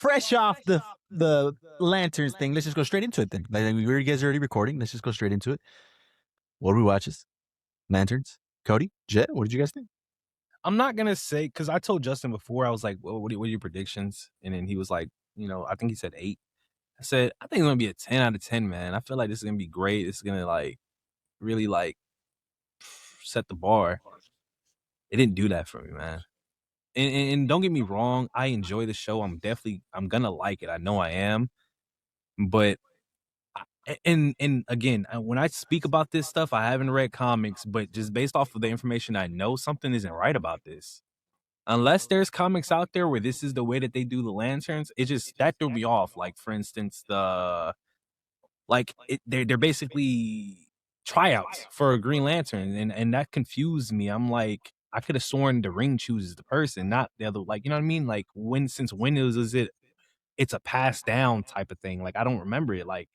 fresh off the lanterns thing, let's just go straight into it then. Like you guys are already recording. Let's just go straight into it. What do we watch? Lanterns. Cody, Jet, what did you guys think? I'm not gonna say, because I told Justin before, I was like, well, what are your predictions? And then he was like, I think he said 8. I said, I think it's gonna be a 10 out of 10, man. I feel like this is gonna be great. This is gonna like really like set the bar. It didn't do that for me, man. And don't get me wrong, I enjoy the show. I'm gonna like it. I know I am. But and again, when I speak about this stuff, I haven't read comics, but just based off of the information I know, something isn't right about this. Unless there's comics out there where this is the way that they do the lanterns, it just that threw me off. Like for instance, they're basically tryouts for a Green Lantern, and that confused me. I'm like, I could have sworn the Ring chooses the person, not the other. Like, you know what I mean? Like since when is it? It's a passed down type of thing. Like I don't remember it like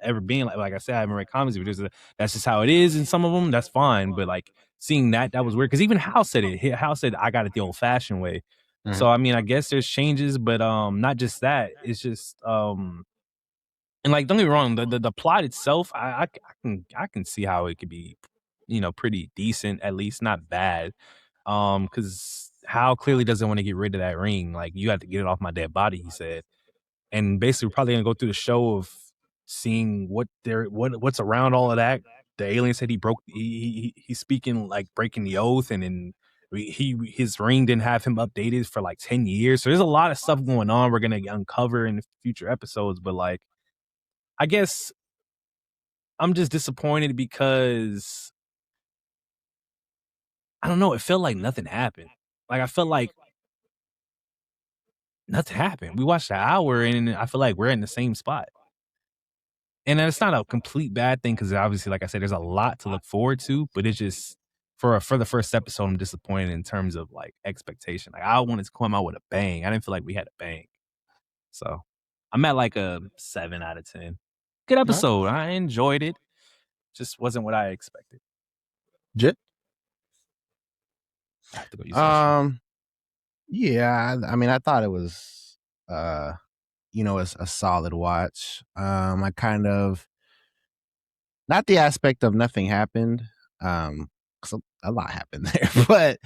ever being like I said, I haven't read comics, but that's just how it is. And some of them, that's fine. But like seeing that was weird because even Hal said it. Hal said I got it the old fashioned way. Mm-hmm. So I mean, I guess there's changes, but not just that. It's just and like don't get me wrong, the plot itself, I can see how it could be, pretty decent, at least not bad. Because Hal clearly doesn't want to get rid of that ring. Like you have to get it off my dead body, he said. And basically, we're probably gonna go through the show of seeing what's around all of that. The alien said he's speaking like breaking the oath, and then his ring didn't have him updated for like 10 years. So there's a lot of stuff going on we're gonna uncover in future episodes. But like, I guess I'm just disappointed because I don't know. It felt like nothing happened. Like I felt like nothing happened. We watched an hour, and I feel like we're in the same spot. And it's not a complete bad thing because obviously, like I said, there's a lot to look forward to. But it's just for the first episode, I'm disappointed in terms of like expectation. Like I wanted to come out with a bang. I didn't feel like we had a bang. So I'm at like a 7 out of 10. Good episode. I enjoyed it. Just wasn't what I expected. Jet? I have to go use yeah, I mean, I thought it was it's a solid watch. I kind of not the aspect of nothing happened, because a lot happened there, but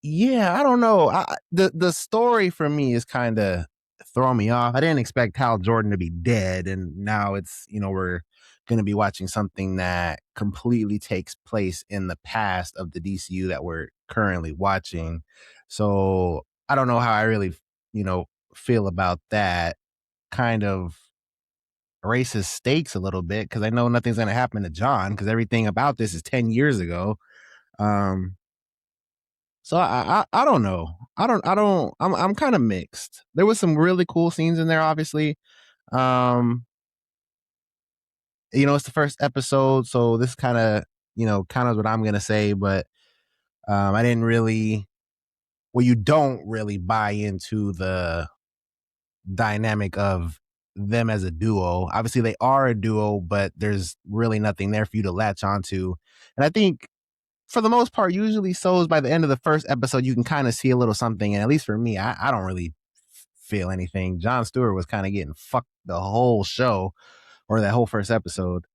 yeah, I don't know. The story for me is kind of throwing me off. I didn't expect Hal Jordan to be dead, and now it's we're going to be watching something that completely takes place in the past of the DCU that we're currently watching. So I don't know how I really, feel about that. Kind of raises stakes a little bit because I know nothing's going to happen to John because everything about this is 10 years ago. So I don't know. I'm kind of mixed. There was some really cool scenes in there, obviously. It's the first episode, so this kind of what I'm gonna say, but I didn't really. Well, you don't really buy into the dynamic of them as a duo. Obviously, they are a duo, but there's really nothing there for you to latch onto. And I think, for the most part, usually so is by the end of the first episode, you can kind of see a little something. And at least for me, I don't really feel anything. Jon Stewart was kind of getting fucked the whole show, or that whole first episode.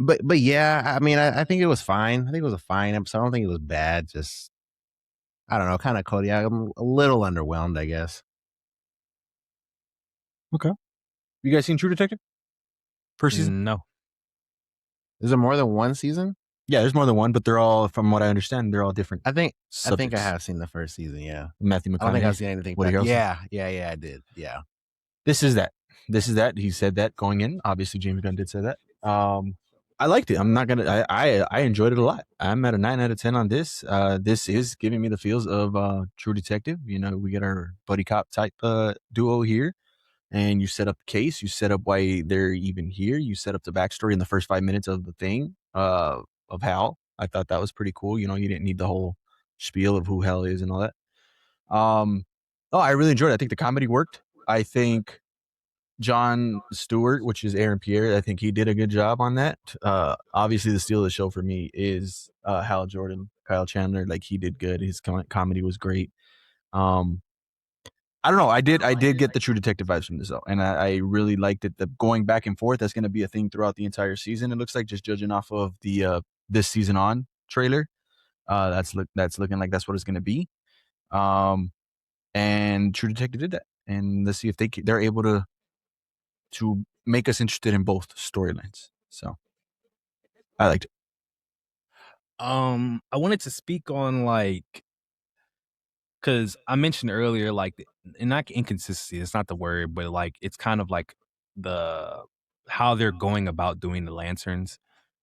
But yeah, I mean, I think it was fine. I think it was a fine episode. I don't think it was bad. Just, I don't know, kind of Cody. I'm a little underwhelmed, I guess. Okay. You guys seen True Detective? First season? No. Is there more than one season? Yeah, there's more than one, but they're all, from what I understand, they're all different. I think I have seen the first season. Yeah, Matthew McConaughey. I don't think I've seen anything. Yeah, I did. Yeah. This is that. He said that going in. Obviously, James Gunn did say that. I liked it. I'm not gonna. I enjoyed it a lot. I'm at a 9 out of 10 on this. This is giving me the feels of True Detective. We get our buddy cop type duo here, and you set up the case. You set up why they're even here. You set up the backstory in the first 5 minutes of the thing of Hal. I thought that was pretty cool. You didn't need the whole spiel of who Hal is and all that. I really enjoyed it. I think the comedy worked. I think John Stewart, which is Aaron Pierre, I think he did a good job on that. Obviously, the steal of the show for me is Hal Jordan, Kyle Chandler. Like he did good. His comedy was great. I don't know. I did get the True Detective vibes from this though, and I really liked it. The going back and forth, that's going to be a thing throughout the entire season. It looks like, just judging off of the this season on trailer. That's looking like that's what it's going to be. And True Detective did that, and let's see if they're able to make us interested in both storylines. So I liked it. I wanted to speak on like, because I mentioned earlier, like, and not inconsistency, it's not the word, but like it's kind of like the how they're going about doing the lanterns,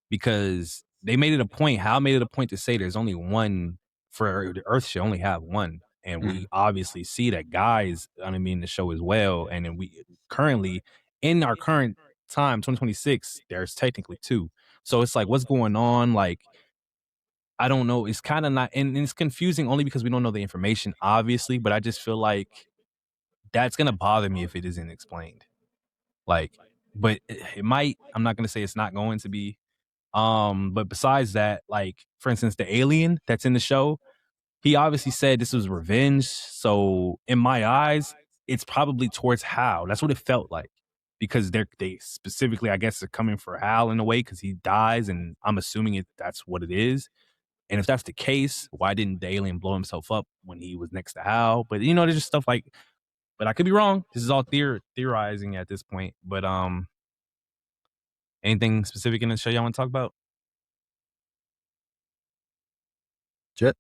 because they made it a point. Hal made it a point to say there's only one for the Earth should only have one, and we obviously see that guys, I mean, the show as well, and then we currently in our current time, 2026, there's technically two. So it's like, what's going on? Like, I don't know. It's kind of not, and it's confusing only because we don't know the information, obviously. But I just feel like that's gonna bother me if it isn't explained. Like, but it might. I'm not gonna say it's not going to be. But besides that, like for instance, the alien that's in the show, he obviously said this was revenge. So in my eyes, it's probably towards Hal. That's what it felt like, because they specifically, I guess, are coming for Hal in a way because he dies, and I'm assuming that's what it is. And if that's the case, why didn't the alien blow himself up when he was next to Hal? But there's just stuff like. But I could be wrong. This is all theorizing at this point. But anything specific in the show y'all want to talk about? Jet.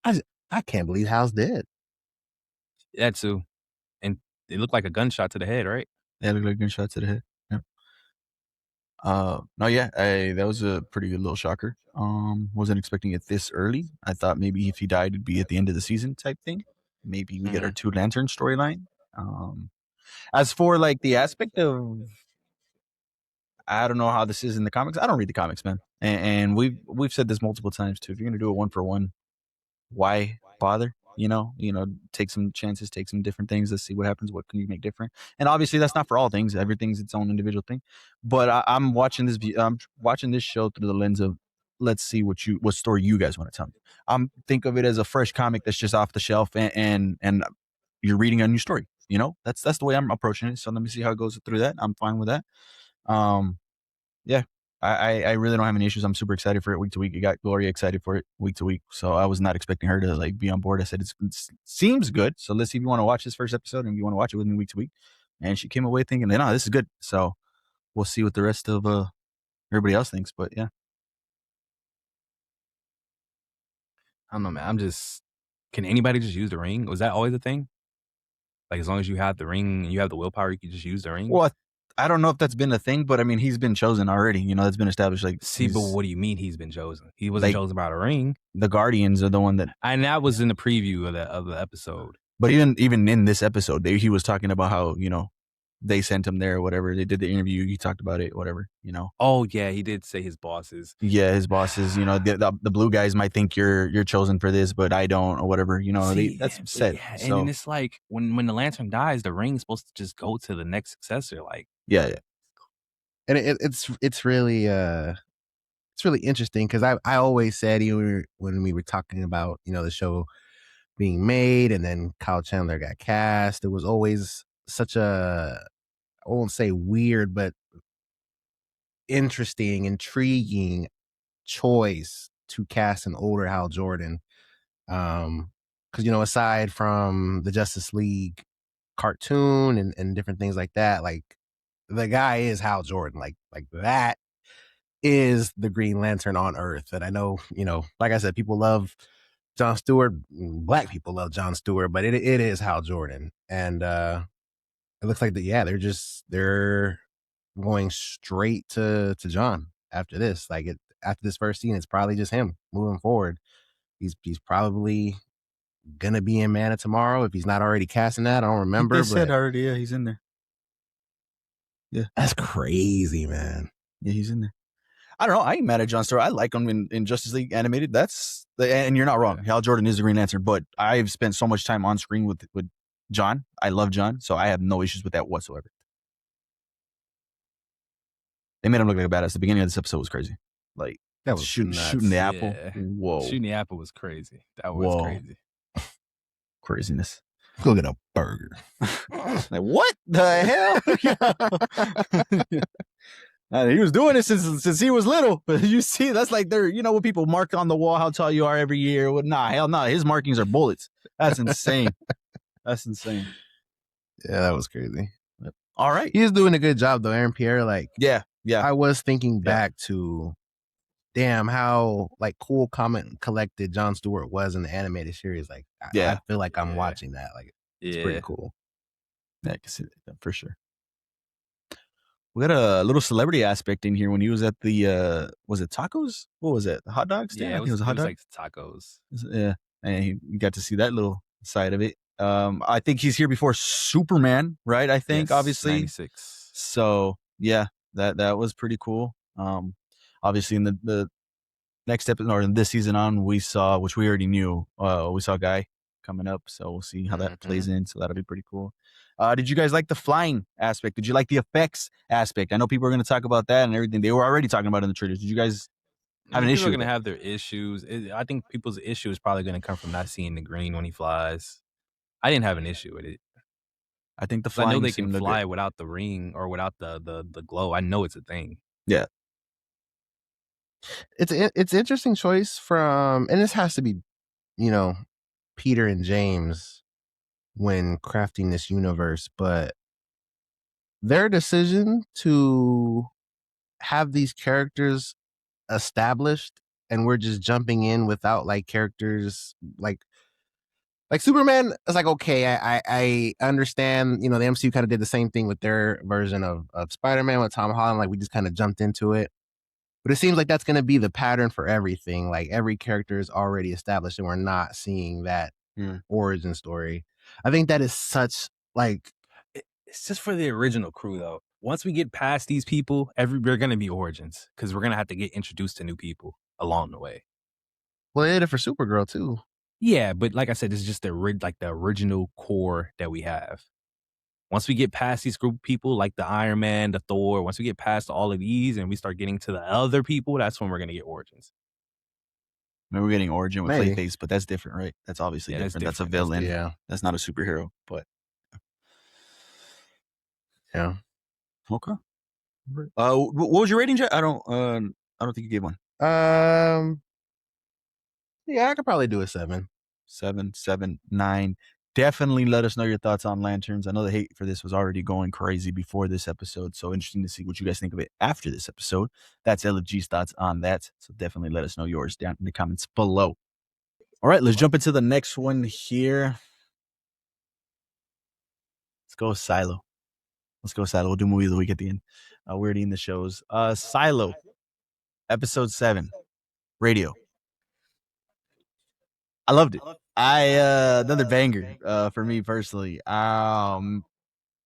I can't believe Hal's dead. That too. And it looked like a gunshot to the head, right? Yeah, it looked like a gunshot to the head. Yeah. No, yeah, that was a pretty good little shocker. Wasn't expecting it this early. I thought maybe if he died, it'd be at the end of the season type thing. Maybe we get our two lantern storyline. As for like the aspect of, I don't know how this is in the comics. I don't read the comics, man, and we've said this multiple times too. If you're gonna do a 1-for-1, why bother? Take some chances, take some different things. Let's see what happens. What can you make different? And obviously, that's not for all things. Everything's its own individual thing. But I'm watching this show through the lens of, let's see what story you guys want to tell me. Think of it as a fresh comic that's just off the shelf, and you're reading a new story. That's the way I'm approaching it. So let me see how it goes through that. I'm fine with that. Yeah, I really don't have any issues. I'm super excited for it week to week. You got Gloria excited for it week to week. So I was not expecting her to like be on board. I said, it seems good. So let's see if you want to watch this first episode and you want to watch it with me week to week. And she came away thinking, no, this is good. So we'll see what the rest of everybody else thinks. But yeah. I don't know, man. Can anybody just use the ring? Was that always a thing? Like, as long as you have the ring and you have the willpower, you can just use the ring? Well, I don't know if that's been a thing, but I mean, he's been chosen already. That's been established. Like, see, but what do you mean he's been chosen? He wasn't chosen by a ring. The Guardians are the one that, and that was in the preview of the episode. But even in this episode, he was talking about how they sent him there or whatever. They did the interview. He talked about it, whatever. Oh yeah, he did say his bosses. Yeah, his bosses. The blue guys might think you're chosen for this, but I don't, or whatever. That's said. Yeah, so. And it's like when the lantern dies, the ring's supposed to just go to the next successor. Like, yeah. And it's really interesting because I always said, when we were talking about the show being made and then Kyle Chandler got cast, it was always such a, I won't say weird, but interesting, intriguing choice to cast an older Hal Jordan. Because aside from the Justice League cartoon and different things like that, like the guy is Hal Jordan, like that is the Green Lantern on Earth. And I know, like I said, people love John Stewart, black people love John Stewart, but it is Hal Jordan. And it looks like they're going straight to John after this. Like after this first scene, it's probably just him moving forward. He's probably gonna be in Man of Tomorrow if he's not already casting that. I don't remember. They said already, yeah, he's in there. Yeah, that's crazy, man. Yeah, he's in there. I don't know. I ain't mad at John Stewart. I like him in Justice League animated. And you're not wrong. Yeah. Hal Jordan is the Green Lantern, but I've spent so much time on screen with John. I love John, so I have no issues with that whatsoever. They made him look like a badass. The beginning of this episode was crazy. Like That was shooting nuts. the apple. Yeah. Whoa, Shooting the apple was crazy. That was Whoa. crazy. Craziness. Go get a burger. Like what the hell? He was doing it since he was little. But you see, that's like they're when people mark on the wall how tall you are every year. Well, nah, hell no. His markings are bullets. That's insane. That's insane. Yeah, that was crazy. All right. He's doing a good job though, Aaron Pierre. Like, Yeah. I was thinking back to, damn, how like cool, calm, and collected Jon Stewart was in the animated series. Like, I feel like I'm watching that. Like, it's pretty cool. Yeah, I can see that for sure. We got a little celebrity aspect in here when he was at the was it tacos? What was it? The hot dogs? Yeah, I think it was a hot dog. like tacos. Yeah, and he got to see that little side of it. I think he's here before Superman, right? I think obviously 96. So yeah, that was pretty cool. Obviously in the next episode or in this season on, we saw, which we already knew, we saw Guy coming up. So we'll see how that plays in. So that'll be pretty cool. Did you guys like the flying aspect? Did you like the effects aspect? I know people are going to talk about that and everything. They were already talking about it in the trailers. Did you guys have an issue? People are going to have their issues. I think people's issue is probably going to come from not seeing the green when he flies. I didn't have an issue with it. I think the flying. I know they can fly without the ring or without the glow. I know it's a thing. Yeah. It's interesting choice from, and this has to be, Peter and James when crafting this universe, but their decision to have these characters established and we're just jumping in without like characters like Superman is like, okay, I understand, the MCU kind of did the same thing with their version of Spider-Man with Tom Holland. Like, we just kind of jumped into it. But it seems like that's going to be the pattern for everything. Like, every character is already established and we're not seeing that origin story. I think that is such, like... It's just for the original crew, though. Once we get past these people, they're going to be origins because we're going to have to get introduced to new people along the way. Well, they did it for Supergirl, too. Yeah, but like I said, it's just the original core that we have. Once we get past these group of people, like the Iron Man, the Thor, once we get past all of these and we start getting to the other people, that's when we're going to get origins. Maybe we're getting origin with Clayface, but that's different, right? That's obviously different. That's a villain. That's not a superhero, but... Yeah. Okay. What was your rating, Jet? I don't think you gave one. Yeah, I could probably do a 7. 7, 9. Definitely let us know your thoughts on Lanterns. I know the hate for this was already going crazy before this episode, so interesting to see what you guys think of it after this episode. That's LFG's thoughts on that, so definitely let us know yours down in the comments below. All right, let's jump into the next one here. Let's go with Silo. We'll do movie of the week at the end. We're already in the shows. Silo, episode 7, radio. I loved it. Another banger for me personally.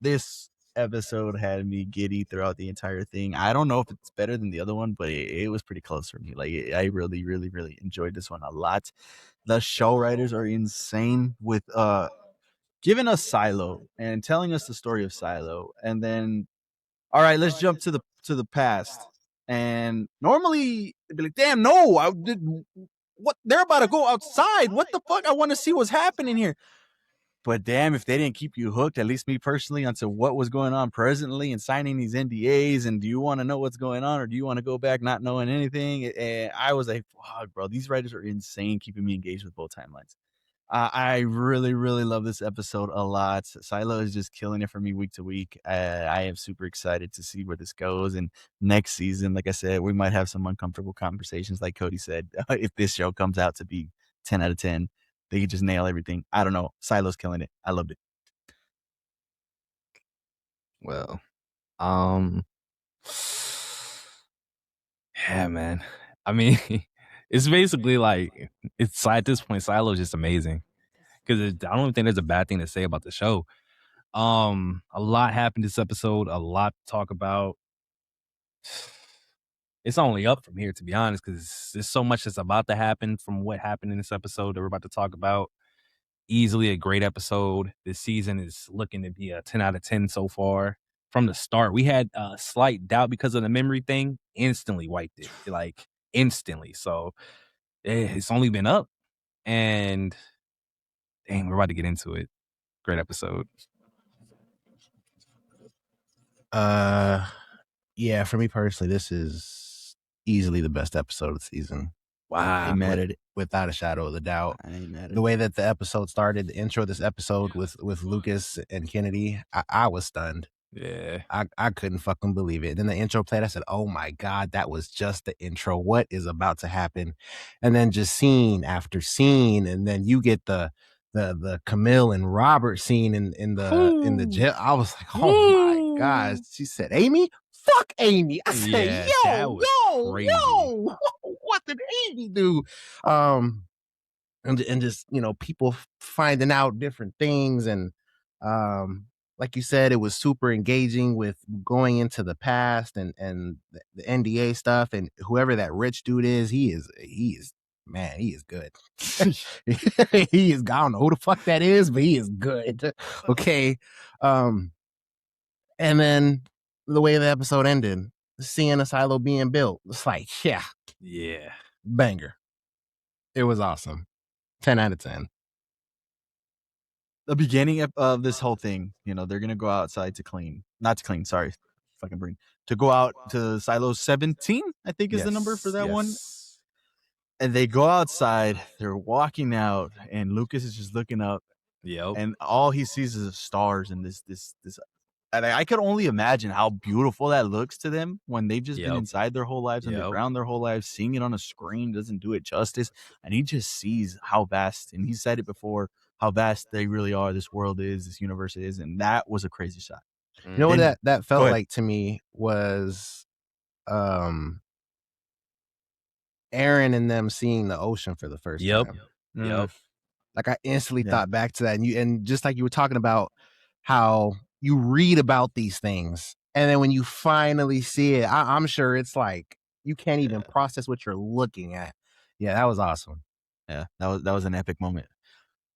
This episode had me giddy throughout the entire thing. I don't know if it's better than the other one, but it was pretty close for me. Like, I really, really, really enjoyed this one a lot. The show writers are insane with giving us Silo and telling us the story of Silo, and then, all right, let's jump to the past. And normally they'd be like, damn, no, what, they're about to go outside. What the fuck? I want to see what's happening here. But damn, if they didn't keep you hooked, at least me personally, onto what was going on presently and signing these NDAs, and do you want to know what's going on or do you want to go back not knowing anything? And I was like, fuck, bro, these writers are insane, keeping me engaged with both timelines. I really, really love this episode a lot. Silo is just killing it for me week to week. I am super excited to see where this goes. And next season, like I said, we might have some uncomfortable conversations, like Cody said. If this show comes out to be 10 out of 10, they could just nail everything. I don't know. Silo's killing it. I loved it. Well, yeah, man. I mean, it's basically like, it's at this point, Silo is just amazing because I don't think there's a bad thing to say about the show. A lot happened this episode, a lot to talk about. it's only up from here, to be honest, because there's so much that's about to happen from what happened in this episode that we're about to talk about. Easily a great episode. This season is looking to be a 10 out of 10 so far. From the start, we had a slight doubt because of the memory thing. Instantly wiped it, like instantly. So it's only been up, and dang, we're about to get into it. Great episode. Yeah, for me personally, this is easily the best episode of the season. I ain't mad at it. Without a shadow of a doubt. I ain't mad at The way that the episode started, the intro of this episode with Lucas and Kennedy, I was stunned. Yeah. I couldn't fucking believe it. Then the intro played. I said, "Oh my God, that was just the intro. What is about to happen?" And then just scene after scene, and then you get the Camille and Robert scene in the jail. I was like, "Oh my God!" She said, "Amy, fuck Amy." I said, Yeah, "Yo, that was crazy. yo, what did Amy do?" And just, you know, people finding out different things, and like you said, it was super engaging with going into the past and the NDA stuff, and whoever that rich dude is, he is man, he is good. He is, I don't know who the fuck that is, but he is good. Okay. And then the way the episode ended, seeing a silo being built, it's like, yeah, banger. It was awesome. 10 out of 10. The beginning of this whole thing, you know, they're gonna go outside to go out to silo 17, I think is the number for that one. And they go outside, they're walking out, and Lucas is just looking up, and all he sees is stars and this. And I could only imagine how beautiful that looks to them when they've just been inside their whole lives, underground their whole lives. Seeing it on a screen doesn't do it justice. And he just sees how vast, and he said it before, how vast they really are. This world is, this universe is, and that was a crazy shot. You know what that felt like to me was Aaron and them seeing the ocean for the first time. Like I instantly thought back to that, and just like you were talking about how you read about these things, and then when you finally see it, I'm sure it's like you can't even process what you're looking at. Yeah, that was awesome. Yeah, that was an epic moment.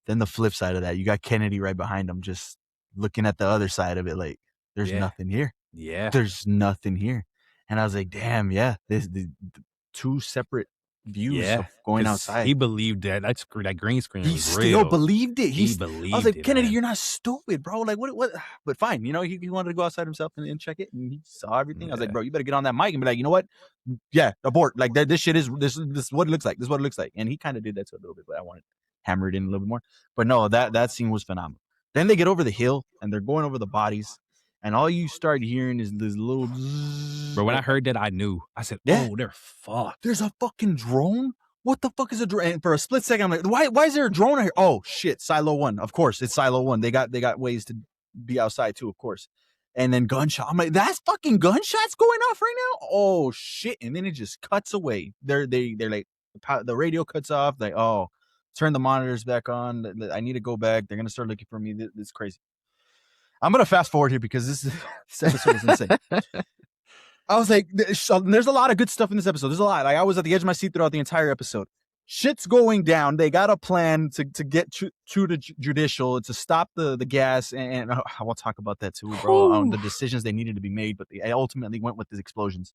Then the flip side of that, you got Kennedy right behind him, just looking at the other side of it, like there's nothing here. There's nothing here. And I was like, damn, the two separate views of going outside. He believed that that green screen was still real. Believed it. He believed it. I was like, Kennedy, man. You're not stupid, bro. Like what? But fine, you know, he wanted to go outside himself and check it, and he saw everything. I was like, bro, you better get on that mic and be like, you know what? Yeah, abort. Like this shit is this is what it looks like. This is what it looks like. And he kind of did that to a little bit, but I wanted to hammer it in a little bit more. But no, that scene was phenomenal. Then they get over the hill and they're going over the bodies. And all you start hearing is this little zzz. Bro, when I heard that, I knew. I said, oh, they're fucked. There's a fucking drone? What the fuck is a drone? And for a split second, I'm like, why is there a drone out here? Oh, shit, Silo 1. Of course, it's Silo 1. They got ways to be outside, too, of course. And then gunshot. I'm like, that's fucking gunshots going off right now? Oh, shit. And then it just cuts away. They're like, the radio cuts off. Like, oh, turn the monitors back on. I need to go back. They're going to start looking for me. This is crazy. I'm going to fast forward here because this episode is insane. I was like, there's a lot of good stuff in this episode. There's a lot. Like, I was at the edge of my seat throughout the entire episode. Shit's going down. They got a plan to get to the judicial, to stop the gas. And I will talk about that too, bro, on the decisions they needed to be made. But they ultimately went with these explosions.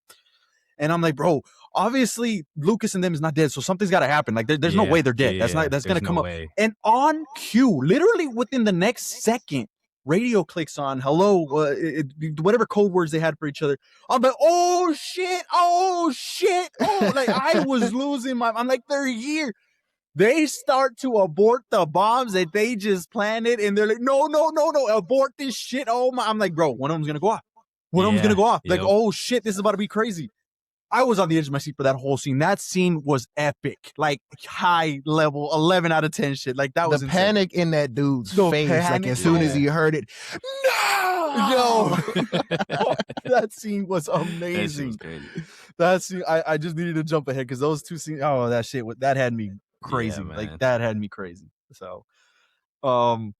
And I'm like, bro, obviously Lucas and them is not dead. So something's got to happen. Like there's no way they're dead. That's going to come up. And on cue, literally within the next second, radio clicks on, hello, whatever code words they had for each other. I'm like, oh shit. Oh, like I was losing I'm like, they're here. They start to abort the bombs that they just planted, and they're like, no, abort this shit. Oh my, I'm like, bro, one of them's gonna go off. Like, oh shit, this is about to be crazy. I was on the edge of my seat for that whole scene. That scene was epic, like high level, 11 out of 10 shit. Like that was the insane. Panic in that dude's face. Like as soon as he heard it, no. That scene was amazing. That scene, I just needed to jump ahead because those two scenes. Oh, that shit, that had me crazy. Like that had me crazy. So, then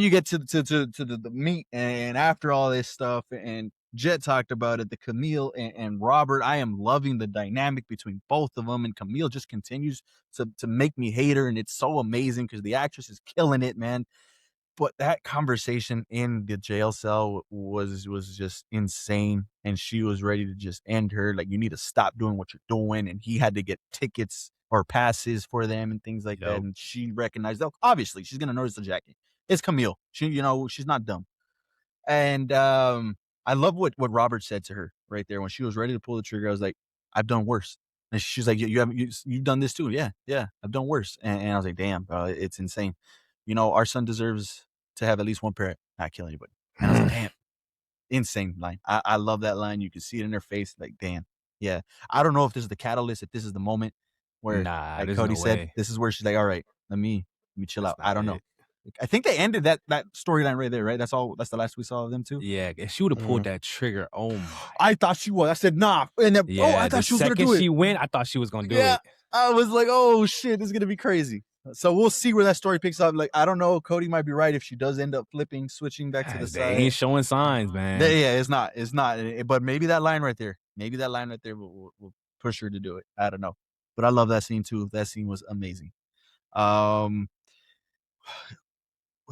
you get to the meat, and after all this stuff, and Jet talked about it. The Camille and Robert. I am loving the dynamic between both of them, and Camille just continues to make me hate her, and it's so amazing because the actress is killing it, man. But that conversation in the jail cell was just insane, and she was ready to just end her. Like, you need to stop doing what you're doing, and he had to get tickets or passes for them and things like that. Yep. And she recognized, oh, obviously she's gonna notice the jacket. It's Camille. She's not dumb. And I love what Robert said to her right there when she was ready to pull the trigger. I was like, I've done worse. And she's like, you've done this too. Yeah, I've done worse. And I was like, damn, bro, it's insane. Our son deserves to have at least one parent not kill anybody. And I was like, damn, insane line. I love that line. You can see it in their face. Like, damn, yeah. I don't know if this is the catalyst, if this is the moment where, Nah, like there's Cody no said, way. this is where she's like, all right, let me chill That's out. I don't not know. it. I think they ended that storyline right there, right? That's the last we saw of them too. Yeah, if she would have pulled that trigger, oh my. I thought she was. I said, nah. And then, Yeah, I the thought she was gonna second do it. she went, I thought she was gonna do Yeah. it. I was like, oh shit, this is gonna be crazy. So we'll see where that story picks up. Like, I don't know. Cody might be right if she does end up switching back to the They side. ain't showing signs, man. Yeah, it's not. But maybe that line right there, will push her to do it. I don't know. But I love that scene too. That scene was amazing. What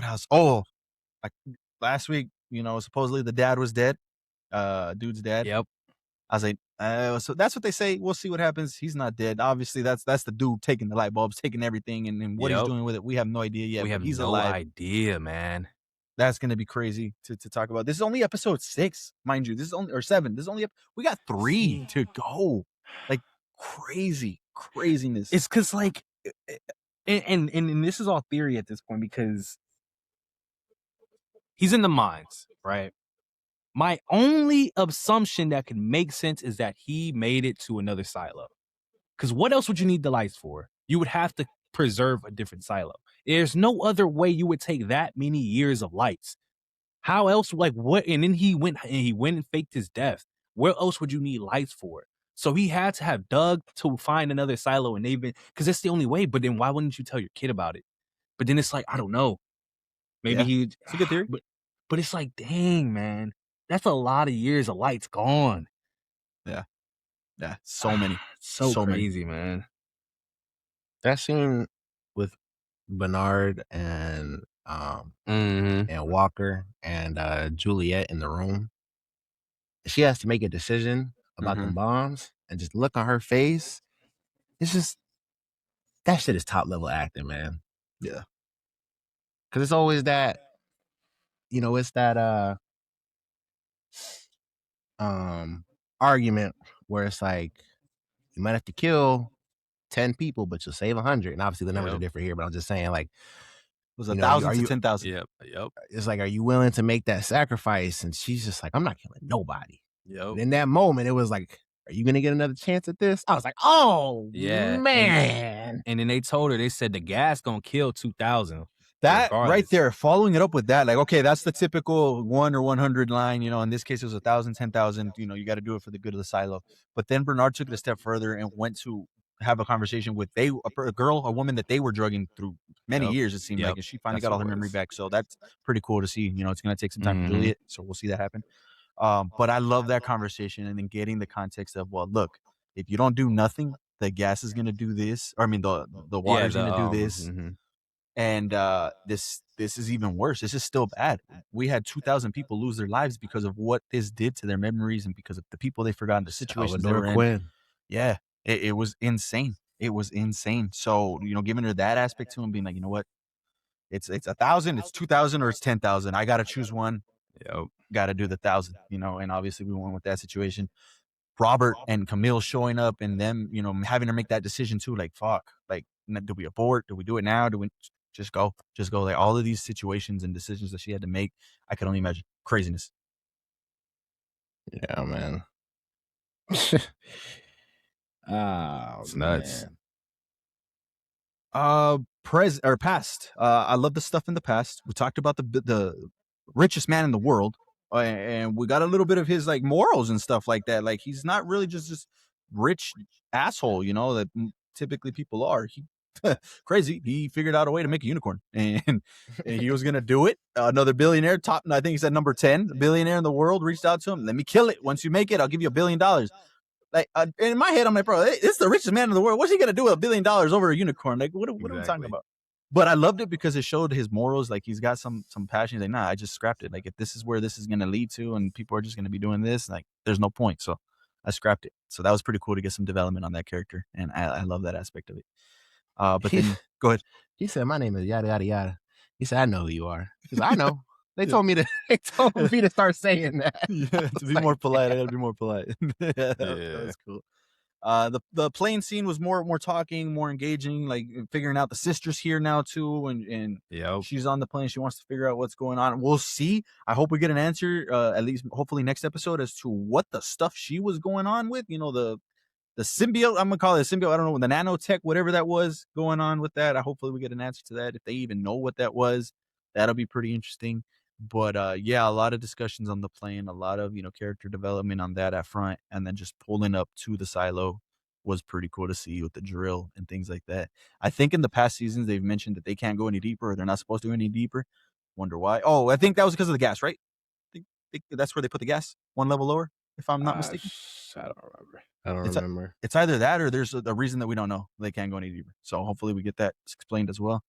else? Oh, like last week, supposedly the dad was dead. Dude's dad. Yep. I was like, so that's what they say. We'll see what happens. He's not dead. Obviously, that's the dude taking the light bulbs, taking everything, and what he's doing with it. We have no idea yet. We have he's no alive. idea, man. That's gonna be crazy to talk about. This is only episode 6, mind you. This is only or 7. This is only we got 3 to go. Like craziness. It's because like, and this is all theory at this point because he's in the mines, right? My only assumption that can make sense is that he made it to another silo. Because what else would you need the lights for? You would have to preserve a different silo. There's no other way you would take that many years of lights. How else, like what? And then he went and faked his death. Where else would you need lights for? So he had to have dug to find another silo, and they've been, because that's the only way. But then why wouldn't you tell your kid about it? But then it's like, I don't know. Maybe it's a good theory. But it's like, dang, man, that's a lot of years of lights gone. Yeah, so many. So crazy, many. man. That scene with Bernard and and Walker and Juliet in the room. She has to make a decision about the bombs, and just look on her face. It's just, that shit is top level acting, man. Yeah. Cause it's always that, it's that argument where it's like, you might have to kill 10 people, but you'll save 100. And obviously the numbers are different here, but I'm just saying, like, it was 1,000 to 10,000. Yep. It's like, are you willing to make that sacrifice? And she's just like, I'm not killing nobody. Yep. And in that moment, it was like, are you gonna get another chance at this? I was like, oh Yeah, man. And then they told her, they said the gas gonna kill 2,000. That regardless. right there, following it up with that, like, okay, that's the typical 1 or 100 line. In this case, it was 1,000, 10,000. You got to do it for the good of the silo. But then Bernard took it a step further and went to have a conversation with a woman that they were drugging through many years, it seemed like, and she finally got all her memory back. So that's pretty cool to see. It's going to take some time for Juliet, so we'll see that happen. But I love that conversation, and then getting the context of, well, look, if you don't do nothing, the gas is going to do this. Or I mean, the water's going to do this. And this is even worse. This is still bad. We had 2,000 people lose their lives because of what this did to their memories and because of the people they forgot, the situations they were in. Yeah, it was insane. It was insane. So, giving her that aspect to him, being like, you know what? It's 1,000, it's 2,000, or it's 10,000. I got to choose one. Yep. Got to do the 1,000, and obviously we went with that situation. Robert and Camille showing up and them, having to make that decision too. Like, fuck, like, do we abort? Do we do it now? Do we just go? Like, all of these situations and decisions that she had to make, I could only imagine. Craziness. Yeah, man. It's nuts. Man. Past. I love the stuff in the past. We talked about the richest man in the world, and we got a little bit of his, like, morals and stuff like that. Like, he's not really just this rich asshole, that typically people are. He crazy. He figured out a way to make a unicorn, and he was gonna do it. Another billionaire, I think he said number 10 billionaire in the world, reached out to him. Let me kill it. Once you make it, I'll give you $1 billion. Like in my head, I'm like, bro, this is the richest man in the world. What's he gonna do with $1 billion over a unicorn? Like, what are we talking about? But I loved it because it showed his morals. Like, he's got some passion. He's like, nah, I just scrapped it. Like, if this is where this is gonna lead to, and people are just gonna be doing this, like, there's no point. So I scrapped it. So that was pretty cool to get some development on that character, and I love that aspect of it. But then go ahead. He said, "My name is yada yada yada." He said, "I know who you are." He's like, "I know." They told me to start saying that. Yeah, to be more polite, I gotta be more polite. That was cool. The plane scene was more talking, more engaging, like figuring out the sister's here now too, and she's on the plane. She wants to figure out what's going on. We'll see. I hope we get an answer, at least hopefully next episode, as to what the stuff she was going on with. You know, the symbiote, I'm gonna call it a symbiote. I don't know, the nanotech, whatever that was going on with that. Hopefully we get an answer to that. If they even know what that was, that'll be pretty interesting. But yeah, a lot of discussions on the plane, a lot of, character development on that at front, and then just pulling up to the silo was pretty cool to see with the drill and things like that. I think in the past seasons they've mentioned that they can't go any deeper, or they're not supposed to go any deeper. Wonder why. Oh, I think that was because of the gas, right? I think that's where they put the gas, one level lower, if I'm not mistaken. I don't remember. It's either that or there's a reason that we don't know. They can't go any deeper. So hopefully we get that explained as well.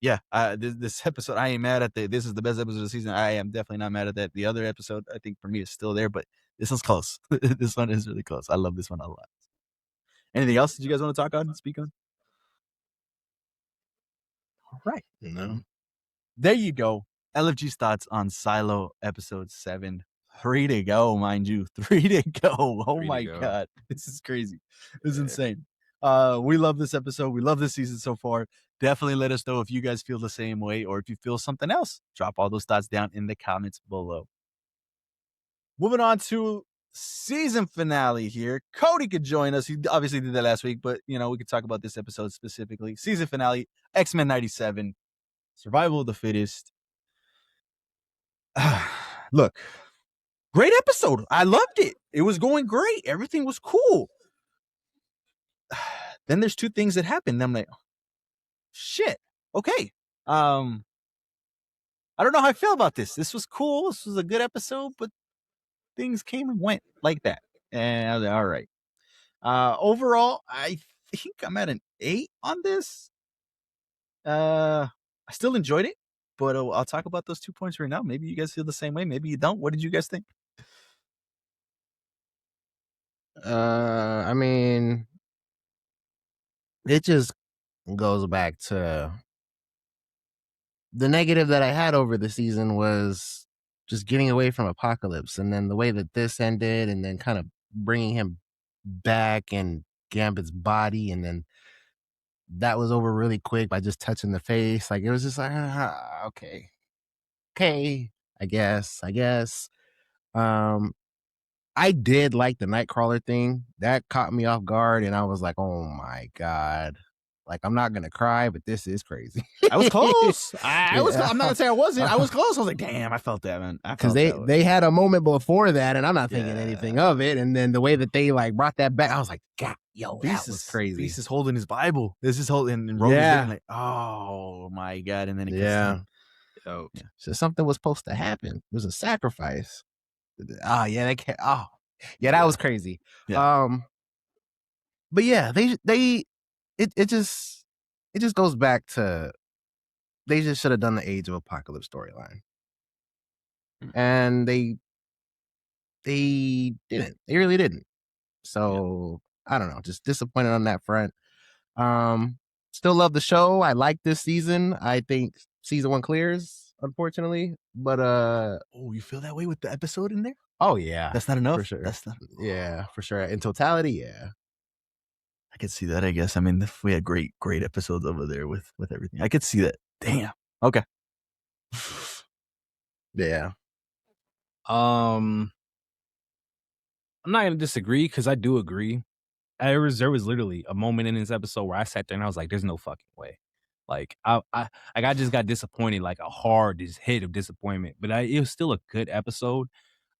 Yeah, this episode, I ain't mad at this is the best episode of the season. I am definitely not mad at that. The other episode, I think for me, is still there, but this one's close. This one is really close. I love this one a lot. Anything else that you guys want to talk on, speak on? All right. No. There you go. LFG's thoughts on Silo episode 7. 3 to go, mind you. 3 to go. Oh my God. This is crazy. This is insane. We love this episode. We love this season so far. Definitely let us know if you guys feel the same way, or if you feel something else. Drop all those thoughts down in the comments below. Moving on to season finale here. Cody could join us. He obviously did that last week, but we could talk about this episode specifically. Season finale, X-Men 97, Survival of the Fittest. Look, great episode. I loved it. It was going great. Everything was cool. Then there's two things that happened. I'm like, shit. Okay. I don't know how I feel about this. This was cool. This was a good episode, but things came and went like that. And I was like, all right. Overall, I think I'm at an 8 on this. I still enjoyed it, but I'll talk about those 2 points right now. Maybe you guys feel the same way. Maybe you don't. What did you guys think? I mean, it just goes back to the negative that I had over the season was just getting away from Apocalypse, and then the way that this ended, and then kind of bringing him back and Gambit's body, and then that was over really quick by just touching the face. Like, it was just like, okay, I guess. I did like the Nightcrawler thing. That caught me off guard, and I was like, oh my God. Like, I'm not gonna cry, but this is crazy. I was close. I'm not gonna say I wasn't. I was close. I was like, damn, I felt that, man. Because they had a moment before that, and I'm not thinking anything of it. And then the way that they brought that back, I was like, God, that was crazy. Beast is holding his Bible. This is holding, and Roman's like, oh my God. And then it gets So something was supposed to happen. It was a sacrifice. Oh yeah, that was crazy. Yeah. But yeah, it just goes back to, they just should have done the Age of Apocalypse storyline, and they didn't. They really didn't. So I don't know, just disappointed on that front. Still love the show. I like this season. I think season 1 clears, unfortunately, but you feel that way with the episode in there? Oh yeah, that's not enough. For sure. That's not. Yeah, for sure. In totality, yeah. I could see that, I guess. I mean, we had great episodes over there with everything. I could see that. Damn. Okay. Yeah. I'm not gonna disagree, because I do agree. There was literally a moment in this episode where I sat there and I was like, "There's no fucking way." Like I just got disappointed, like a hard hit of disappointment. But it was still a good episode.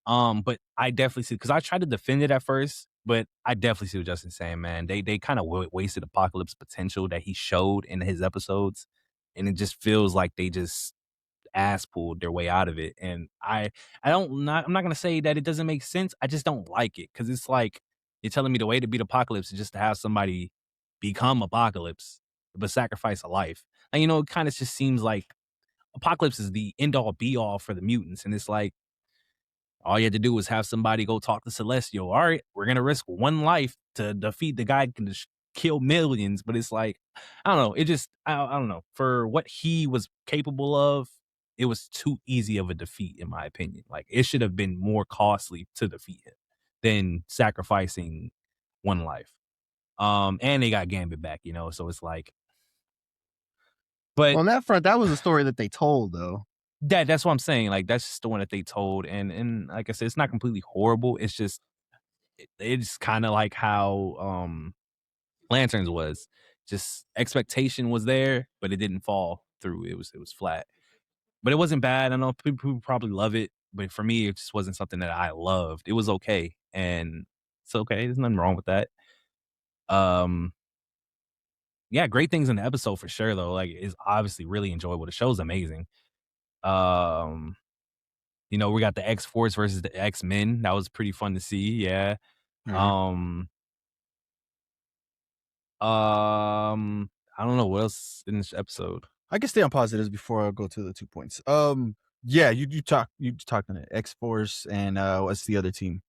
But I definitely see, because I tried to defend it at first, But I definitely see what Justin's saying, man. They kind of wasted Apocalypse potential that he showed in his episodes, and it just feels like they just ass pulled their way out of it. And I'm not gonna say that it doesn't make sense. I just don't like it because it's like you're telling me the way to beat Apocalypse is just to have somebody become Apocalypse, but sacrifice a life. And it kind of just seems like Apocalypse is the end all be all for the mutants, and it's like all you had to do was have somebody go talk to Celestial. All right, we're gonna risk one life to defeat the guy who can just kill millions. But it's like, I don't know. It just, I don't know. For what he was capable of, it was too easy of a defeat, in my opinion. Like, it should have been more costly to defeat him than sacrificing one life. And they got Gambit back, so it's like, but Well, on that front, that was a story that they told, though. that's what I'm saying. Like, that's just the one that they told, and like I said, it's not completely horrible. It's just it's kind of like how Lanterns was. Just expectation was there, but it didn't fall through. It was flat, but it wasn't bad. I know people probably love it, but for me, it just wasn't something that I loved. It was okay, and it's okay. There's nothing wrong with that. Yeah, great things in the episode for sure, though. Like, it's obviously really enjoyable. The show's amazing. We got the X-Force versus the X-Men. That was pretty fun to see. Yeah. Mhm. I don't know what else in this episode. I can stay on positives before I go to the 2 points. Yeah, you talked on it. X-Force and what's the other team?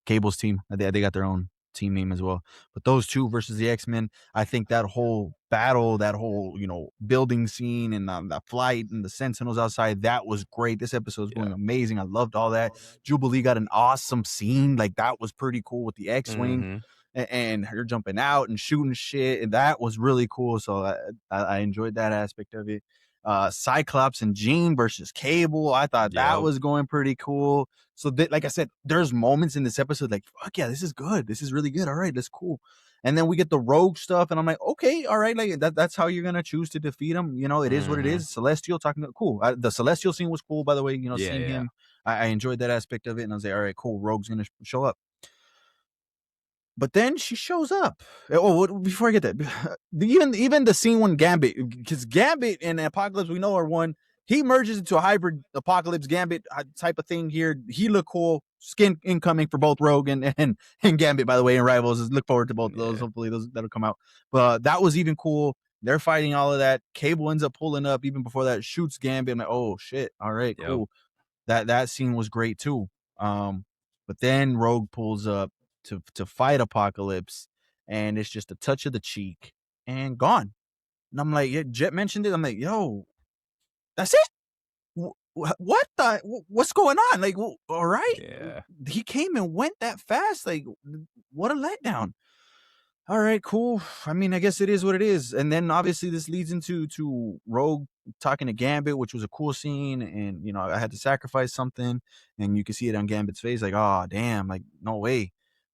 Cable's team. They got their own team name as well. But those two versus the X-Men, I think that whole battle, that whole building scene and that flight and the Sentinels outside, that was great. This episode is going amazing. I loved all that. Jubilee got an awesome scene. Like, that was pretty cool with the X-wing. Mhm. And her jumping out and shooting shit, and that was really cool. So I enjoyed that aspect of it. Cyclops and Jean versus Cable, I thought that was going pretty cool. So like I said, there's moments in this episode like, fuck yeah, this is good. This is really good. All right, that's cool. And then we get the Rogue stuff, and I'm like, okay, all right, like that's how you're gonna choose to defeat him. It is what it is. Celestial talking to cool. The Celestial scene was cool, by the way. Seeing him, I enjoyed that aspect of it, and I was like, all right, cool. Rogue's gonna show up. But then she shows up. Oh, before I get that, even the scene when Gambit, because Gambit and Apocalypse we know are one. He merges into a hybrid Apocalypse Gambit type of thing here. He looked cool. Skin incoming for both Rogue and Gambit, by the way, and Rivals. Look forward to both of those. Hopefully that'll come out. But that was even cool. They're fighting all of that. Cable ends up pulling up even before that, shoots Gambit. I'm like, oh shit. All right, cool. That scene was great too. But then Rogue pulls up to fight Apocalypse, and it's just a touch of the cheek and gone. And I'm like, yeah, Jet mentioned it. I'm like, yo, that's it. What what's going on? Like, all right, Yeah. he came and went that fast. Like, what a letdown. All right, cool. I mean, I guess it is what it is. And then obviously this leads into Rogue talking to Gambit, which was a cool scene. And I had to sacrifice something, and you can see it on Gambit's face, like, oh damn, like no way.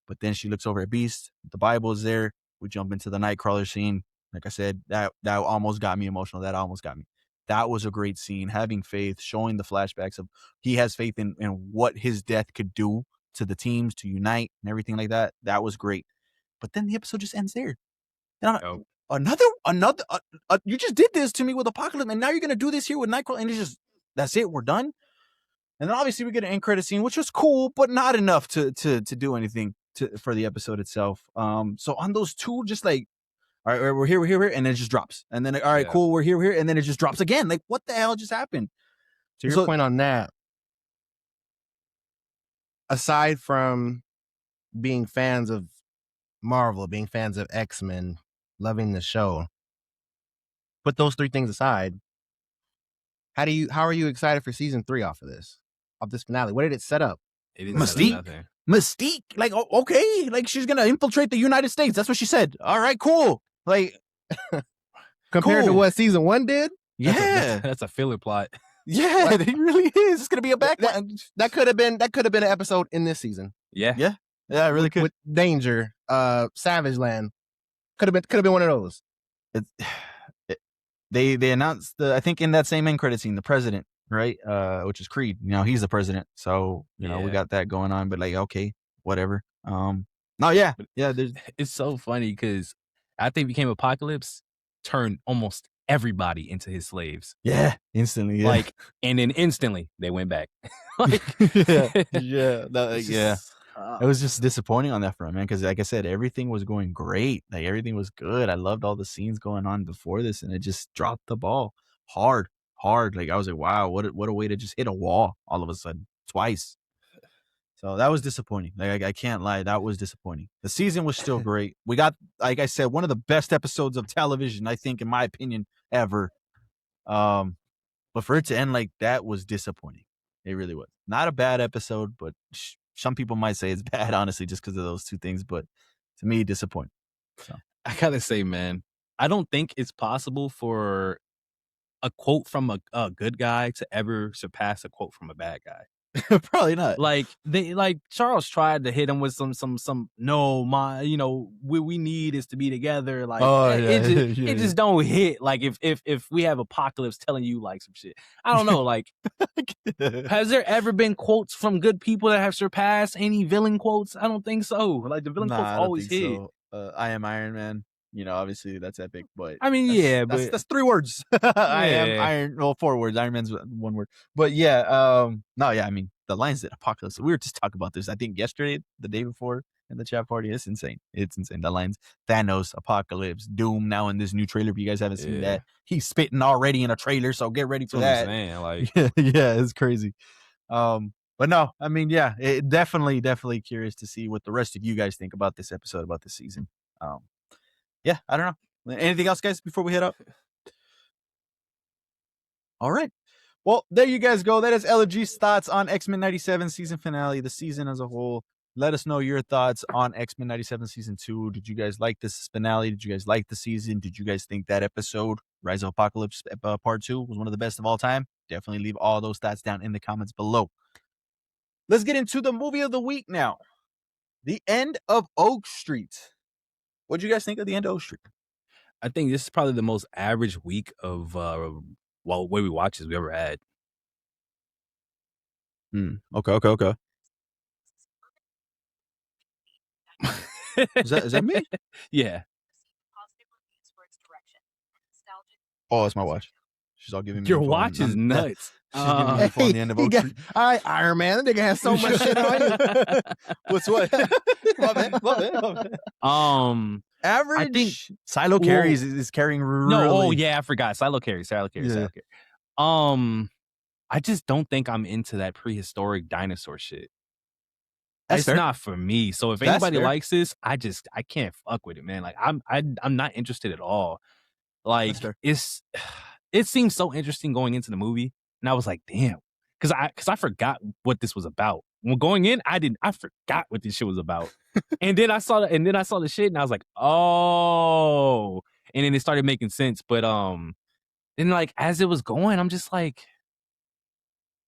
But then she looks over at Beast. The Bible is there. We jump into the Nightcrawler scene. Like I said, that almost got me emotional. That almost got me. That was a great scene. Having faith, showing the flashbacks of he has faith in what his death could do to the teams, to unite and everything like that. That was great. But then the episode just ends there. And another, you just did this to me with Apocalypse, and now you're gonna do this here with Nightcrawler, and it's just that's it. We're done. And then obviously we get an end credit scene, which was cool, but not enough to do anything for the episode itself. So on those two, just like, all right, we're here, and then it just drops, and then all right, cool, we're here, and then it just drops again. Like, what the hell just happened? To your point on that, aside from being fans of Marvel, being fans of X-Men, loving the show, put those three things aside, how are you excited for season 3 off this finale? What did it set up? It didn't set up nothing. Mystique, like, okay, like she's gonna infiltrate the United States. That's what she said. All right, cool. Like, compared to what season 1 did? Yeah, that's a filler plot. Yeah, it really is. It's gonna be a backline. That could have been an episode in this season. Yeah, it really could. With Danger, Savage Land, could have been one of those. They announced I think in that same end credit scene, the president, right? Which is Creed. He's the president, so we got that going on. But like, okay, whatever. No, yeah. There's It's so funny because after he became Apocalypse, turned almost everybody into his slaves. instantly. Yeah. Like, and then instantly they went back. Like, yeah. It was just disappointing on that front, man, because like I said, everything was going great. Like everything was good. I loved all the scenes going on before this, and it just dropped the ball hard. Like I was like, wow, what a way to just hit a wall all of a sudden twice. So that was disappointing. Like I can't lie, that was disappointing. The season was still great. We got, like I said, one of the best episodes of television, I think, in my opinion, ever. But for it to end like that was disappointing. It really was. Not a bad episode, but some people might say it's bad, honestly, just because of those two things. But to me, disappointing. So I gotta say, man, I don't think it's possible for a quote from a good guy to ever surpass a quote from a bad guy. probably not. Like Charles tried to hit him with some no, we need is to be together. Like it just don't hit. Like if we have Apocalypse telling you like some shit, I don't know. Like, has there ever been quotes from good people that have surpassed any villain quotes? I don't think so. Like the villain quotes always hit. So. I am Iron Man. Obviously that's epic, but I mean, that's 3 words. I am Iron. Well, 4 words. Iron Man's 1 word. But yeah, no, yeah. I mean, the lines that Apocalypse. We were just talking about this. I think yesterday, the day before, in the chat party. It's insane. The lines: Thanos, Apocalypse, Doom. Now in this new trailer, if you guys haven't seen that, he's spitting already in a trailer. So get ready for that. Like, yeah, it's crazy. But no, I mean, yeah, it definitely curious to see what the rest of you guys think about this episode, about this season. Yeah, I don't know. Anything else, guys, before we head up? All right. Well, there you guys go. That is LFG's thoughts on X-Men 97 season finale, the season as a whole. Let us know your thoughts on X-Men 97 season 2. Did you guys like this finale? Did you guys like the season? Did you guys think that episode, Rise of Apocalypse Part 2, was one of the best of all time? Definitely leave all those thoughts down in the comments below. Let's get into the movie of the week now. The End of Oak Street. What did you guys think of The End of Oak Street? I think this is probably the most average week of movie watches we ever had. Okay. Is that me? Yeah. Oh, it's my watch. She's all giving me your watch is nuts. She's giving me info on The End of Oak Street. Iron Man, that nigga has so much shit on you. What's what? My bad. Average. I think Silo carries is carrying really. No, I forgot. Silo carries. I just don't think I'm into that prehistoric dinosaur shit. It's not for me. So if anybody likes this, I can't fuck with it, man. Like I'm not interested at all. Like it seems so interesting going into the movie, and I was like, damn, because I forgot what this was about. When going in, I forgot what this shit was about. and then I saw the shit, and I was like, oh, and then it started making sense. But then like as it was going, I'm just like,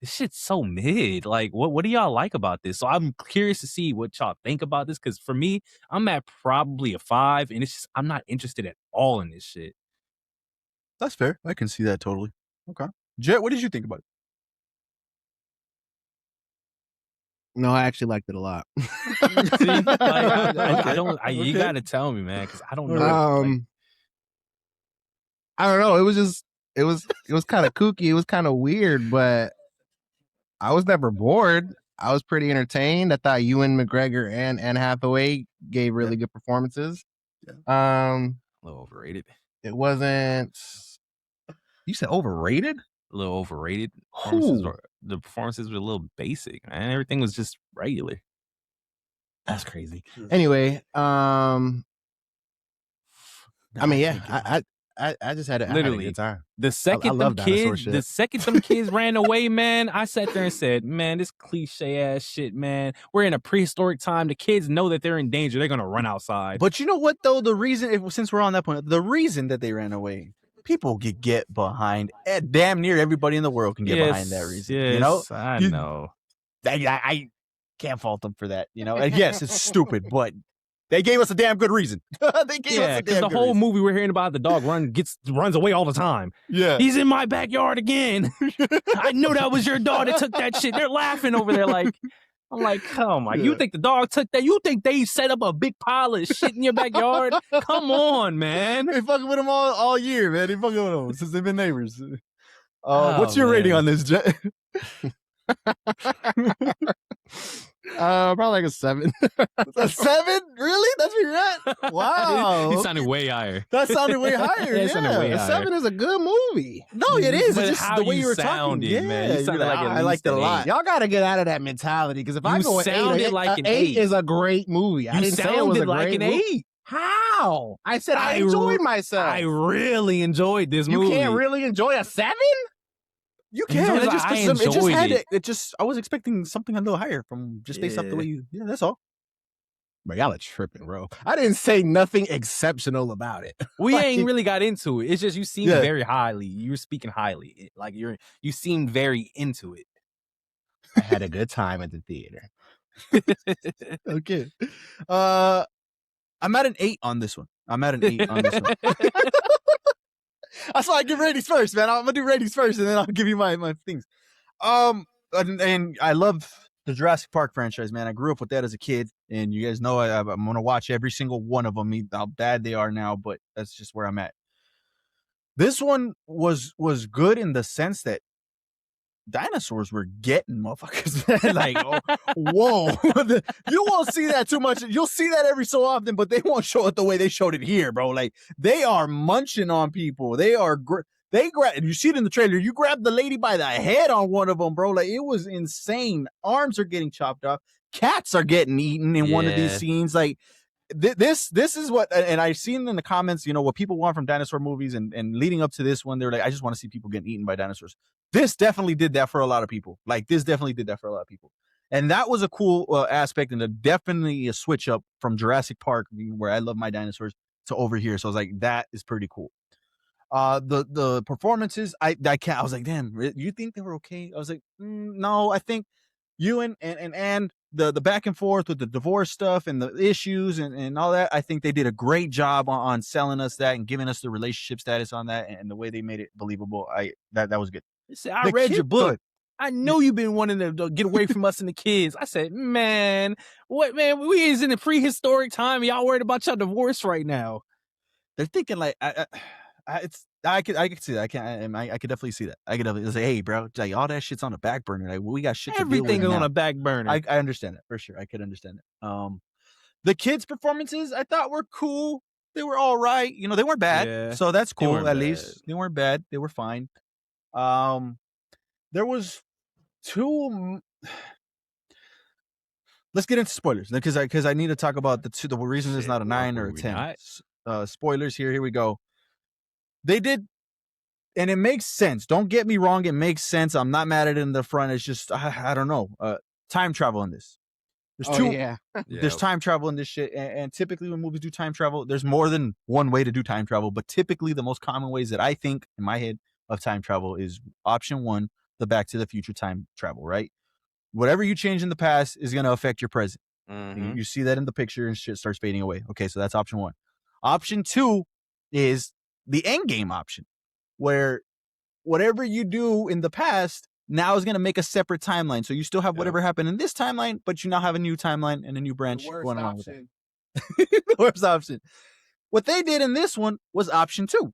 this shit's so mid. Like, what do y'all like about this? So I'm curious to see what y'all think about this, because for me, I'm at probably a 5, and it's just I'm not interested at all in this shit. That's fair. I can see that totally. Okay, Jet, what did you think about it? No, I actually liked it a lot. See? Like, I don't. You gotta tell me, man, because I don't know. I don't know. It was kind of kooky. It was kind of weird, but I was never bored. I was pretty entertained. I thought Ewan McGregor and Anne Hathaway gave really good performances. A little overrated. It wasn't. You said overrated? A little overrated. The performances were a little basic, man. Everything was just regular. That's crazy. Anyway, I mean, yeah, I just had a good time. The second them kids ran away, man, I sat there and said, man, this cliche ass shit, man. We're in a prehistoric time. The kids know that they're in danger. They're gonna run outside. But you know what though? The reason, since we're on that point, the reason that they ran away, people could get behind. Damn near everybody in the world can get behind that reason. Yes, you know, I know. I can't fault them for that. You know, and yes, it's stupid, but they gave us a damn good reason. Because the whole movie we're hearing about the dog runs away all the time. Yeah, he's in my backyard again. I knew that was your dog that took that shit. They're laughing over there like, I'm like, come on. Yeah. You think the dog took that? You think they set up a big pile of shit in your backyard? Come on, man. They fucking with them all year, man. They fucking with them since they've been neighbors. Oh, What's your rating man. on this, Jet? Probably like a 7. A 7? Really? That's where you're at? Wow. He sounded way higher. That sounded way higher. It sounded way A higher. 7 is a good movie. No, it is. But It's just how the way you you were sounded, talking. man. Yeah, You sounded like at I liked it a least an lot. Y'all got to get out of that mentality because if I You go with 8, sounded like an 8 8. is a great movie. I You didn't say it was a sounded like great an movie. 8. How? I said I I enjoyed re- myself. I really enjoyed this you movie. can't really enjoy a 7? You Because can. I It just enjoyed had it. it. I was expecting something a little higher from just based off the Yeah. way you. Yeah, that's all. But y'all are tripping, bro. I didn't say nothing exceptional about it. We Like- ain't really got into it. It's just you seemed Yeah. very highly. You were speaking highly. Like you seemed very into it. I had a good time at the theater. Okay. I'm at an 8 on this one. I'm at an 8 on this one. That's why I give ratings first, man. I'm gonna do ratings first, and then I'll give you my things. And I love the Jurassic Park franchise, man. I grew up with that as a kid, and you guys know I'm gonna watch every single one of them. How bad they are now, but that's just where I'm at. This one was good in the sense that dinosaurs were getting motherfuckers. Like, whoa. You won't see that too much. You'll see that every so often, but they won't show it the way they showed it here, bro. Like, they are munching on people. They are they grab, you see it in the trailer, you grab the lady by the head on one of them, bro. Like, it was insane. Arms are getting chopped off. Cats are getting eaten in one of these Yeah. scenes. Like, this is what, and I've seen in the comments, what people want from dinosaur movies, and leading up to this one, they're like, I just want to see people getting eaten by dinosaurs. This definitely did that for a lot of people. Like, this definitely did that for a lot of people. And that was a cool aspect, and definitely a switch up from Jurassic Park, where I love my dinosaurs, to over here. So I was like, that is pretty cool. The performances, I was like, damn, you think they were okay? I was like, no, I think you and the back and forth with the divorce stuff and the issues and all that, I think they did a great job on selling us that and giving us the relationship status on that, and the way they made it believable. That was good. I The read kid- your book. good. I know you've been wanting to get away from us and the kids. I said, man, what, man? We is in a prehistoric time. Y'all worried about your divorce right now. They're thinking like, I could see that. I could definitely see that. I could definitely say, hey, bro, like, all that shit's on the back burner. Like, we got shit to deal with Everything is on now. a back burner. I understand that for sure. I could understand it. The kids' performances I thought were cool. They were all right. They weren't bad. Yeah, So that's they cool. weren't At bad. least they weren't bad. They were fine. There was 2. Let's get into spoilers because I need to talk about the reason it's not a 9 or a 10. Spoilers here. Here we go. They did, and it makes sense. Don't get me wrong. It makes sense. I'm not mad at it in the front. It's just I don't know. Time travel in this. There's two. Yeah. There's time travel in this shit, and typically when movies do time travel, there's more than one way to do time travel. But typically, the most common ways that I think in my head of time travel is option 1, the Back to the Future time travel. Right, whatever you change in the past is going to affect your present. Mhm. You see that in the picture, and shit starts fading away. Okay, so that's option 1. Option 2 is the end game option, where whatever you do in the past now is going to make a separate timeline. So you still have whatever happened in this timeline, but you now have a new timeline and a new branch going along with it. The worst option. What they did in this one was option 2.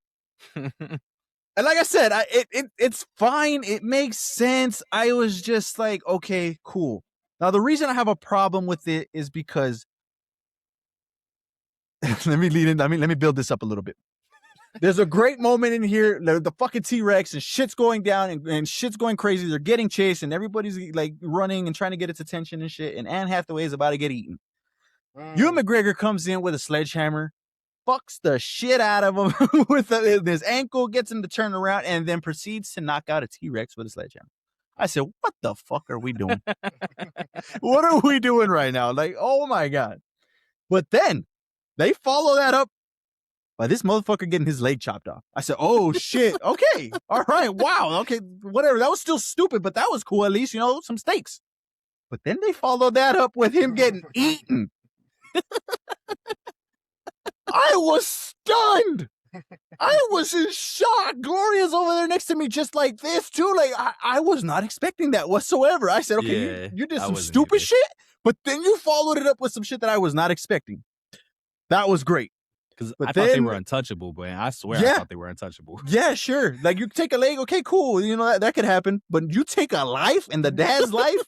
And like I said, it's fine. It makes sense. I was just like, okay, cool. Now, the reason I have a problem with it is because let me build this up a little bit. There's a great moment in here, the fucking T-Rex, and shit's going down and shit's going crazy. They're getting chased and everybody's like running and trying to get its attention and shit. And Anne Hathaway is about to get eaten. Ewan McGregor comes in with a sledgehammer, fucks the shit out of him with his ankle, gets him to turn around, and then proceeds to knock out a T-Rex with a sledgehammer. I said, what the fuck are we doing? What are we doing right now? Like, oh my God. But then they follow that up by this motherfucker getting his leg chopped off. I said, oh shit. Okay. All right. Wow. Okay. Whatever. That was still stupid, but that was cool. At least, some stakes. But then they followed that up with him getting eaten. I was stunned. I was in shock. Gloria's over there next to me just like this, too. Like, I was not expecting that whatsoever. I said, okay, Yeah, you did I some wasn't stupid either. shit, but then you followed it up with some shit that I was not expecting. That was great. Because But I thought they then- were untouchable, but I swear I Yeah. thought they were untouchable. Yeah, sure. Like, you take a leg, okay, cool. You know, that could happen. But you take a life and the dad's life?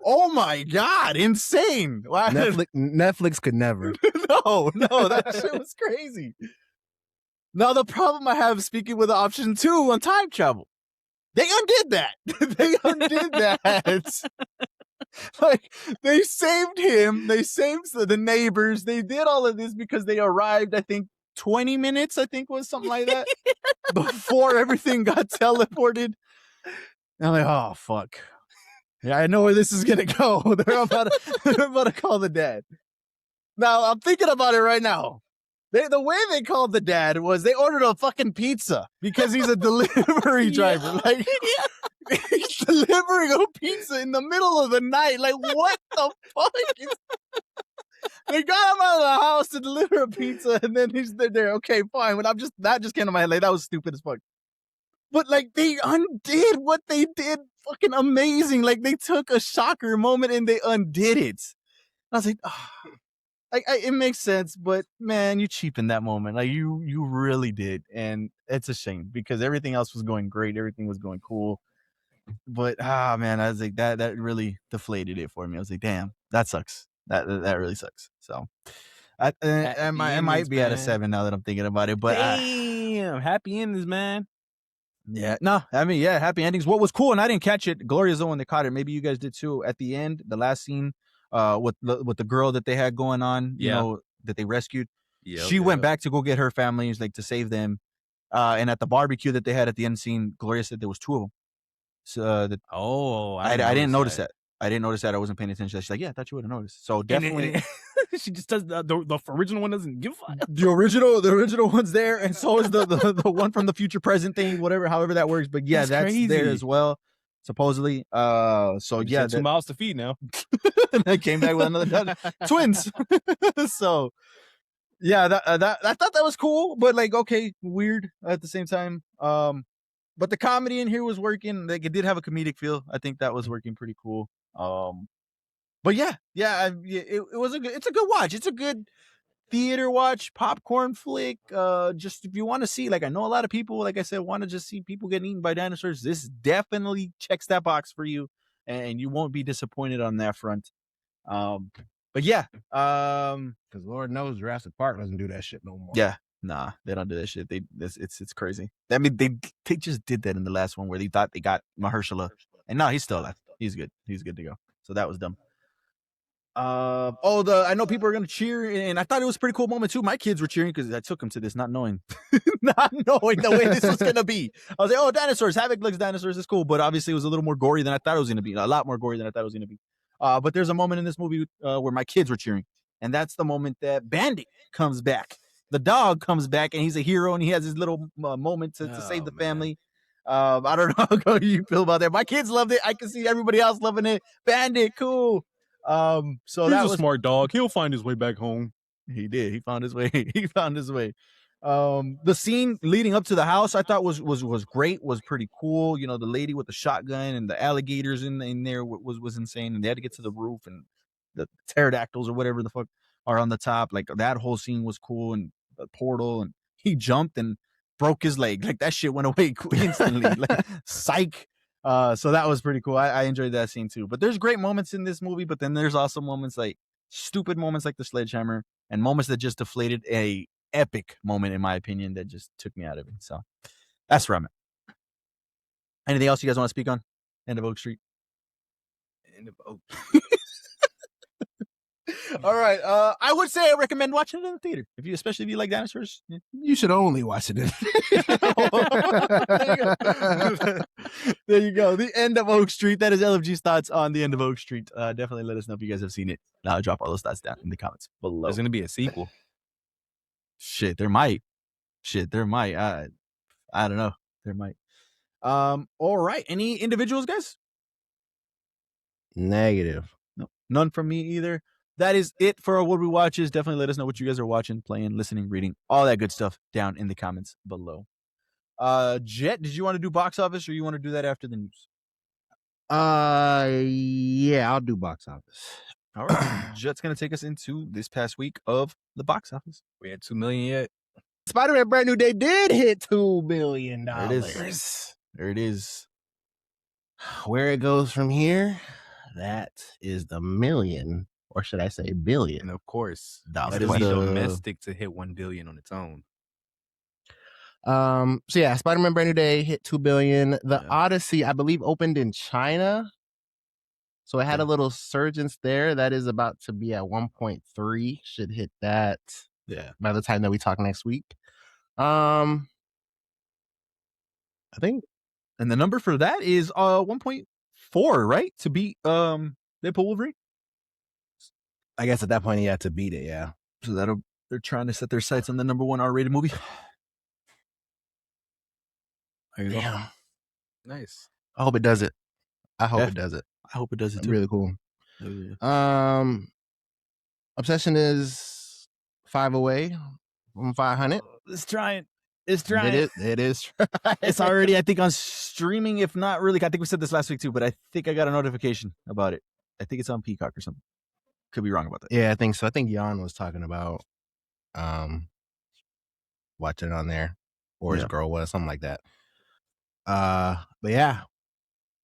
Oh, my God. Insane. Wow. Netflix could never. No, that shit was crazy. Now, the problem I have speaking with option 2 on time travel, they undid that. They undid that. Like, they saved him. They saved the neighbors. They did all of this because they arrived, I think, 20 minutes, I think was something like that, before everything got teleported. And I'm like, oh, fuck. Yeah, I know where this is going to go. They're about to call the dad. Now, I'm thinking about it right now. The way they called the dad was they ordered a fucking pizza because he's a delivery driver. Like, he's delivering a pizza in the middle of the night. Like, what the fuck? They got him out of the house to deliver a pizza, and then he's there. Okay, fine. But that just came to my head. Like, that was stupid as fuck. But like, they undid what they did. Fucking amazing. Like, they took a shocker moment and they undid it. I was like, oh. It makes sense, but man, you cheapened that moment. Like, you really did, and it's a shame because everything else was going great, everything was going cool, but man, I was like, that really deflated it for me. I was like, damn, that sucks. That really sucks. So, I might be at a 7 now that I'm thinking about it, but damn, happy endings, man. Yeah, no, I mean, yeah, happy endings. What was cool, and I didn't catch it. Gloria's the one that caught it. Maybe you guys did too. At the end, the last scene, with the girl that they had going on, you know, that they rescued. She went back to go get her family, like to save them. And at the barbecue that they had at the end scene, Gloria said there was 2 of them. So I didn't notice that. I didn't notice that. I wasn't paying attention. She's like, yeah, I thought you would have noticed. So definitely, she just does the original one doesn't give a fuck. The original one's there, and so is the one from the future present thing, however that works. But yeah, that's crazy. there as well, supposedly. So yeah, 2 miles to feed now. And I came back with another twins. So yeah, I thought that was cool, but like, okay, weird at the same time. But the comedy in here was working. Like, it did have a comedic feel. I think that was working pretty cool. But yeah, it was it's a good watch. It's a good theater watch, popcorn flick. Just if you want to see, like, I know a lot of people, like I said, want to just see people getting eaten by dinosaurs. This definitely checks that box for you, and you won't be disappointed on that front. But yeah, because Lord knows Jurassic Park doesn't do that shit no more. Yeah, nah, they don't do that shit. It's crazy. I mean, they just did that in the last one where they thought they got Mahershala, and no, he's still alive. He's good. He's good to go. So that was dumb. I know people are gonna cheer, and I thought it was a pretty cool moment too. My kids were cheering because I took them to this, not knowing the way this was gonna be. I was like, oh, dinosaurs, Havoc looks dinosaurs is cool, but obviously it was a little more gory than I thought it was gonna be. A lot more gory than I thought it was gonna be. But there's a moment in this movie where my kids were cheering, and that's the moment that Bandit comes back. The dog comes back, and he's a hero, and he has his little moment to save the family. I don't know how you feel about that. My kids loved it. I can see everybody else loving it. Bandit, cool. So He's that a was smart dog. He'll find his way back home. He did. He found his way. The scene leading up to the house, I thought was great. Was pretty cool. You know, the lady with the shotgun and the alligators in there was insane. And they had to get to the roof, and the pterodactyls or whatever the fuck are on the top. Like, that whole scene was cool, and the portal, and he jumped and broke his leg. Like, that shit went away instantly. Like, psych. So that was pretty cool. I enjoyed that scene too. But there's great moments in this movie, but then there's also moments like stupid moments like the sledgehammer, and moments that just deflated a epic moment, in my opinion, that just took me out of it. So that's where I'm at. Anything else you guys want to speak on? End of Oak Street. End of Oak. All right. I would say I recommend watching it in the theater. Especially if you like dinosaurs. You should only watch it. There you go. The End of Oak Street. That is LFG's thoughts on The End of Oak Street. Definitely let us know if you guys have seen it. I'll drop all those thoughts down in the comments below. There's gonna be a sequel. Shit, there might. I don't know. There might. All right. Any individuals, guys? Negative. No, none from me either. that is it for our What We Watches. Definitely let us know what you guys are watching, playing, listening, reading, all that good stuff down in the comments below. Jet, did you want to do box office or you want to do that after the news? Yeah, I'll do box office. All right. Jet's going to take us into this past week of the box office. We had 2 million yet. Spider-Man Brand New Day did hit $2 billion. There it is. There it is. Where it goes from here, that is the million, or should I say billion? And of course, Dollar it is question. domestic to hit 1 billion on its own. So yeah, Spider-Man Brand New Day hit 2 billion. The Yeah. Odyssey, I believe, opened in China. So it had a little surgence there. That is about to be at 1.3. Should hit that by the time that we talk next week. I think. And the number for that is 1.4, right? To beat Deadpool Wolverine. I guess at that point he had to beat it, yeah. So they're trying to set their sights on the number 1 R-rated movie. There you go. Damn. Nice. I hope it does it. I hope it does it. I hope it does it too. Really cool. Yeah. Obsession is 5 away from 500. It's trying. It's trying. It is. It's already, I think, on streaming, if not really. I think we said this last week too, but I think I got a notification about it. I think it's on Peacock or something. Could be wrong about that. Yeah, I think so. I think Jan was talking about watching it on there, or his girl was, something like that. But yeah,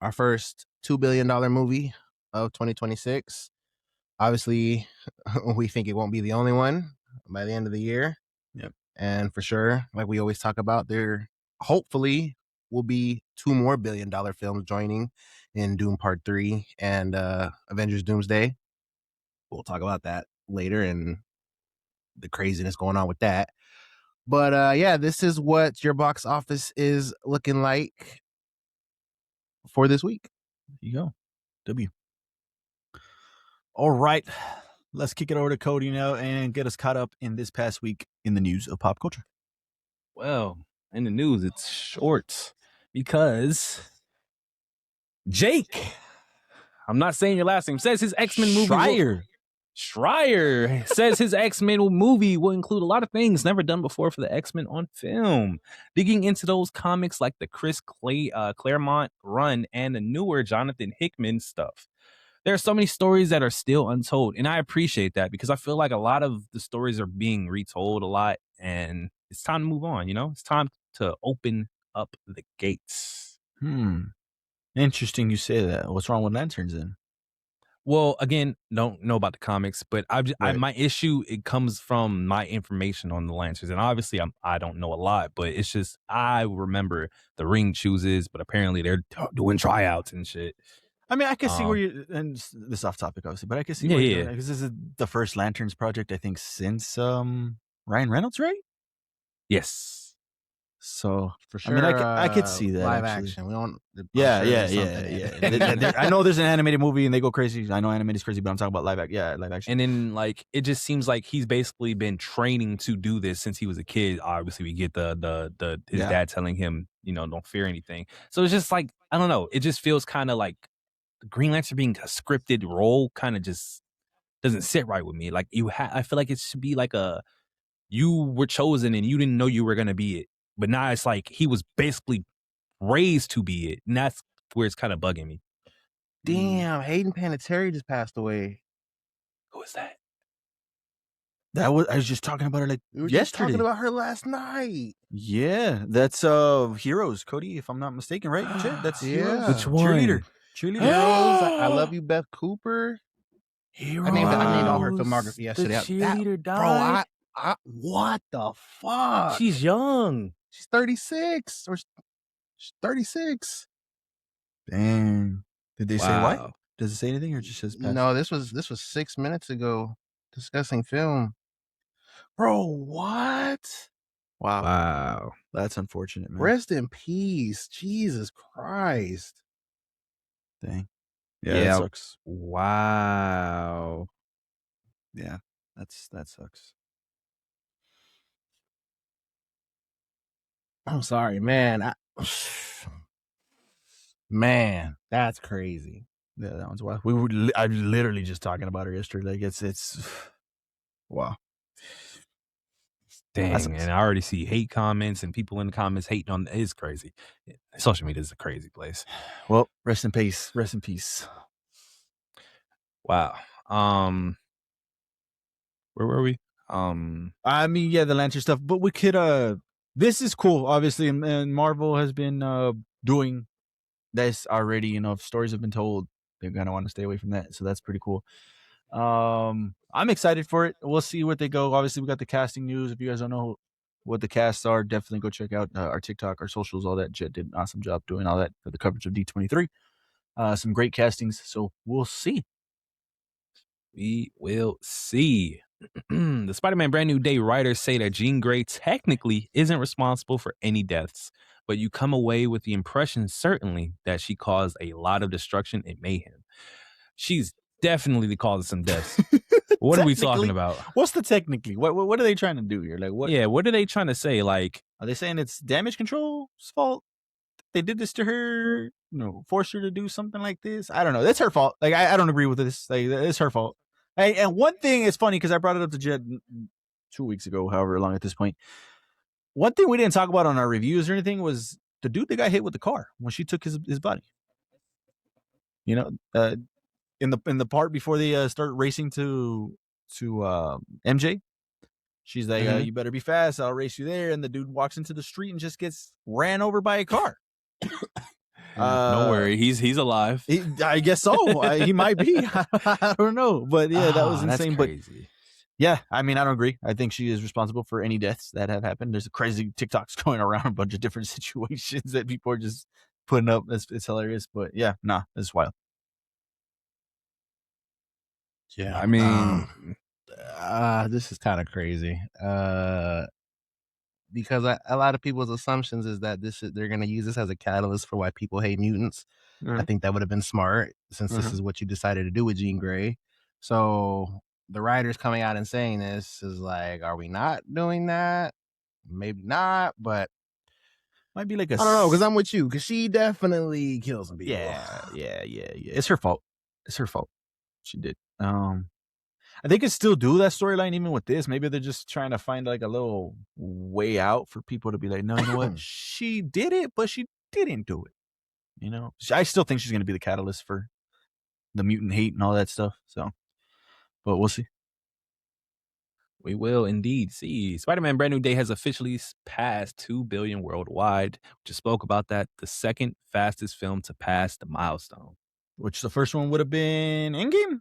our first $2 billion movie of 2026. Obviously, we think it won't be the only one by the end of the year. Yep. And for sure, like we always talk about, there hopefully will be 2 more $1 billion films joining in Dune Part 3 and Avengers Doomsday. We'll talk about that later and the craziness going on with that. But yeah, this is what your box office is looking like for this week. There you go. W. All right. Let's kick it over to Cody now and get us caught up in this past week in the news of pop culture. Well, in the news, it's short because Jake, I'm not saying your last name, says his X-Men movie. Schreier says his X-Men movie will include a lot of things never done before for the X-Men on film, digging into those comics like the Chris Claremont run and the newer Jonathan Hickman stuff. There are so many stories that are still untold, and I appreciate that because I feel like a lot of the stories are being retold a lot, and it's time to move on, you know? It's time to open up the gates. Interesting you say that. What's wrong with Lanterns then? Well, again, don't know about the comics, but my issue, it comes from my information on the Lancers, and obviously I don't know a lot, but it's just I remember the ring chooses, but apparently they're doing tryouts and shit. I mean, I can see where you, and this is off topic obviously, but I can see where you're because this is the first Lanterns project I think since Ryan Reynolds, right? Yes. So for sure, I mean, I could see that live actually. action. We don't. Yeah. I know there's an animated movie and they go crazy. I know animated is crazy, but I'm talking about live action. Yeah, live action. And then like it just seems like he's basically been training to do this since he was a kid. Obviously, we get his dad telling him, you know, don't fear anything. So it's just like I don't know. It just feels kind of like the Green Lantern being a scripted role kind of just doesn't sit right with me. Like I feel like it should be like you were chosen and you didn't know you were gonna be it. But now it's like he was basically raised to be it. And that's where it's kind of bugging me. Damn, Hayden Panettiere just passed away. Who is that? I was just talking about her like we were yesterday. Just talking about her last night. Yeah, that's Heroes, Cody, if I'm not mistaken, right? That's Heroes. Which one? Cheerleader. Heroes. I Love You, Beth Cooper. Heroes. I named all her filmography yesterday. The cheerleader died. Bro, what the fuck? She's young. She's 36 or she's 36. Dang. Did they say why? Does it say anything or just says pass? No, this was 6 minutes ago discussing film. Bro, what? Wow. That's unfortunate, man. Rest in peace. Jesus Christ. Dang. Yeah, that sucks. Wow. Yeah, that sucks. I'm sorry, man. Man, that's crazy. Yeah, that one's wild. I'm literally just talking about her yesterday. Like it's wow. Dang, and I already see hate comments and people in the comments hating on. It's crazy. Social media is a crazy place. Well, rest in peace. Rest in peace. Wow. Where were we? I mean, yeah, the Lantern stuff, but we could this is cool, obviously, and Marvel has been doing this already. You know, if stories have been told, they're gonna want to stay away from that. So that's pretty cool. I'm excited for it. We'll see what they go. Obviously, we got the casting news. If you guys don't know what the casts are, definitely go check out our TikTok, our socials, all that. Jet did an awesome job doing all that for the coverage of D23. Some great castings. So we'll see. We will see. The Spider-Man Brand New Day writers say that Jean Grey technically isn't responsible for any deaths, but you come away with the impression, certainly, that she caused a lot of destruction and mayhem. She's definitely the cause of some deaths. What are we talking about? What's the technically? What are they trying to do here? Like what? Yeah, what are they trying to say? Like, Are they saying it's damage control's fault? They did this to her, forced her to do something like this. I don't know. That's her fault. Like I don't agree with this. Like it's her fault. And one thing is funny because I brought it up to Jed 2 weeks ago, however long at this point. One thing we didn't talk about on our reviews or anything was the dude that got hit with the car when she took his body. You know, in the part before they start racing to MJ, she's like, "You better be fast. I'll race you there." And the dude walks into the street and just gets ran over by a car. Don't worry, he's alive. I guess so. He might be. I don't know, but yeah, that was insane. That's crazy. But yeah, I mean, I don't agree. I think she is responsible for any deaths that have happened. There's a crazy TikToks going around, a bunch of different situations that people are just putting up. It's hilarious, but yeah, it's wild. Yeah, I mean, this is kind of crazy. Because a lot of people's assumptions is that they're going to use this as a catalyst for why people hate mutants. Mm-hmm. I think that would have been smart since this is what you decided to do with Jean Grey. So the writers coming out and saying this is like, are we not doing that? Maybe not, but might be like I don't know, because I'm with you, because she definitely kills some people. Yeah. It's her fault. She did. I think it's still do that storyline even with this. Maybe they're just trying to find like a little way out for people to be like, no, you know what? She did it, but she didn't do it. You know, I still think she's going to be the catalyst for the mutant hate and all that stuff. So, but we'll see. We will indeed see. Spider-Man Brand New Day has officially passed 2 billion worldwide. We just spoke about that. The second fastest film to pass the milestone. Which the first one would have been Endgame?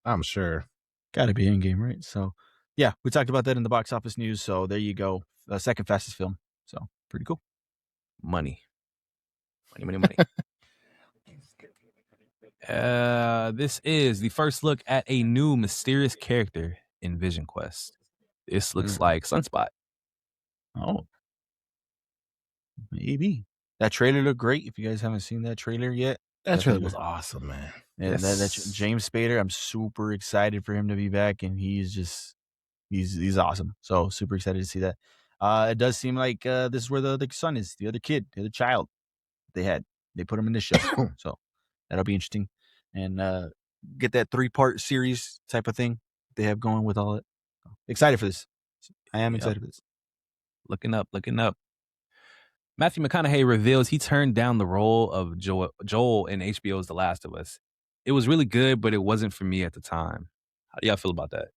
I'm sure. Got to be Endgame, right? So, yeah, we talked about that in the box office news. So there you go. Second fastest film. So pretty cool. Money. This is the first look at a new mysterious character in Vision Quest. This looks like Sunspot. Oh, maybe. That trailer looked great. If you guys haven't seen that trailer yet, that trailer was awesome, man. Yeah, yes. That's James Spader. I'm super excited for him to be back, and he's awesome. So super excited to see that. It does seem like this is where the son is, the other kid, the other child they put him in this show. So that'll be interesting, and get that 3-part series type of thing they have going with all it. Excited for this. I am excited for this. Looking up. Matthew McConaughey reveals he turned down the role of Joel in HBO's The Last of Us. It was really good, but it wasn't for me at the time. How do y'all feel about that?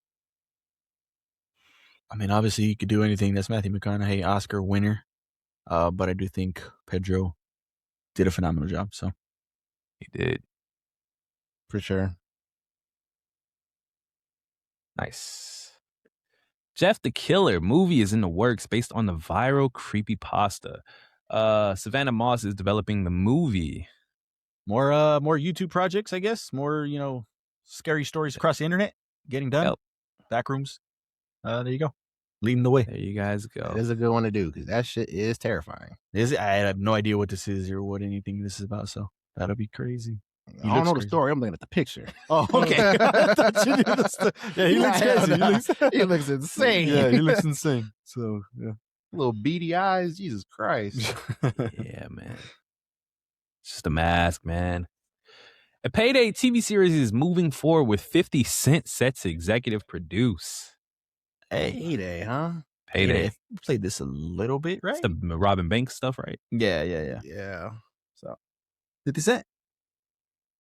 I mean, obviously, he could do anything. That's Matthew McConaughey, Oscar winner. But I do think Pedro did a phenomenal job. So he did. For sure. Nice. Jeff the Killer movie is in the works based on the viral creepypasta. Savannah Moss is developing the movie. More YouTube projects, I guess. More, scary stories across the internet getting done. Yep. Backrooms. There you go. Leading the way. There you guys go. That is a good one to do because that shit is terrifying. Is it? I have no idea what this is or what anything this is about. So that'll be crazy. I don't know the story. I'm looking at the picture. Oh, okay. I thought you knew the story. Yeah, he looks crazy. He looks insane. Yeah, he looks insane. So, yeah. Little beady eyes. Jesus Christ. Yeah, man. It's just a mask, man. A Payday TV series is moving forward with 50 Cent set to executive produce. Hey, Payday, huh? Payday. I played this a little bit, right? It's the Robin Banks stuff, right? Yeah. Yeah. So 50 Cent.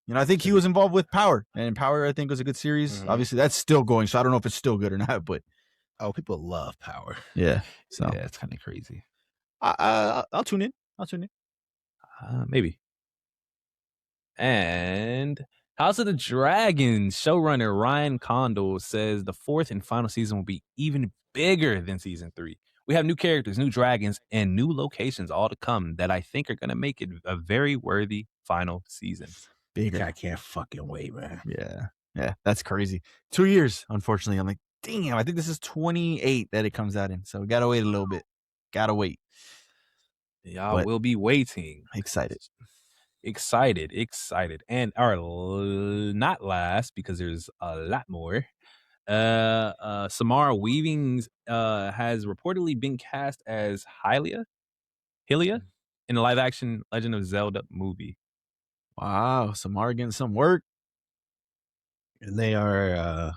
You know, I think he was involved with Power, and Power, I think, was a good series. Mhm. Obviously, that's still going, so I don't know if it's still good or not, but Oh, people love Power. yeah. So Yeah, it's kind of crazy. I'll tune in. Maybe. And House of the Dragon showrunner Ryan Condal says the 4th and final season will be even bigger than season 3. We have new characters, new dragons, and new locations all to come that I think are going to make it a very worthy final season. Bigger. I can't fucking wait, man. Yeah, that's crazy. 2 years, unfortunately. I'm like, damn, I think this is 28 that it comes out in. So we gotta wait a little bit. Gotta wait. Y'all will be waiting. Excited. And our not last, because there's a lot more. Samara Weaving has reportedly been cast as Hylia in the live action Legend of Zelda movie. Wow, Samara getting some work. And they are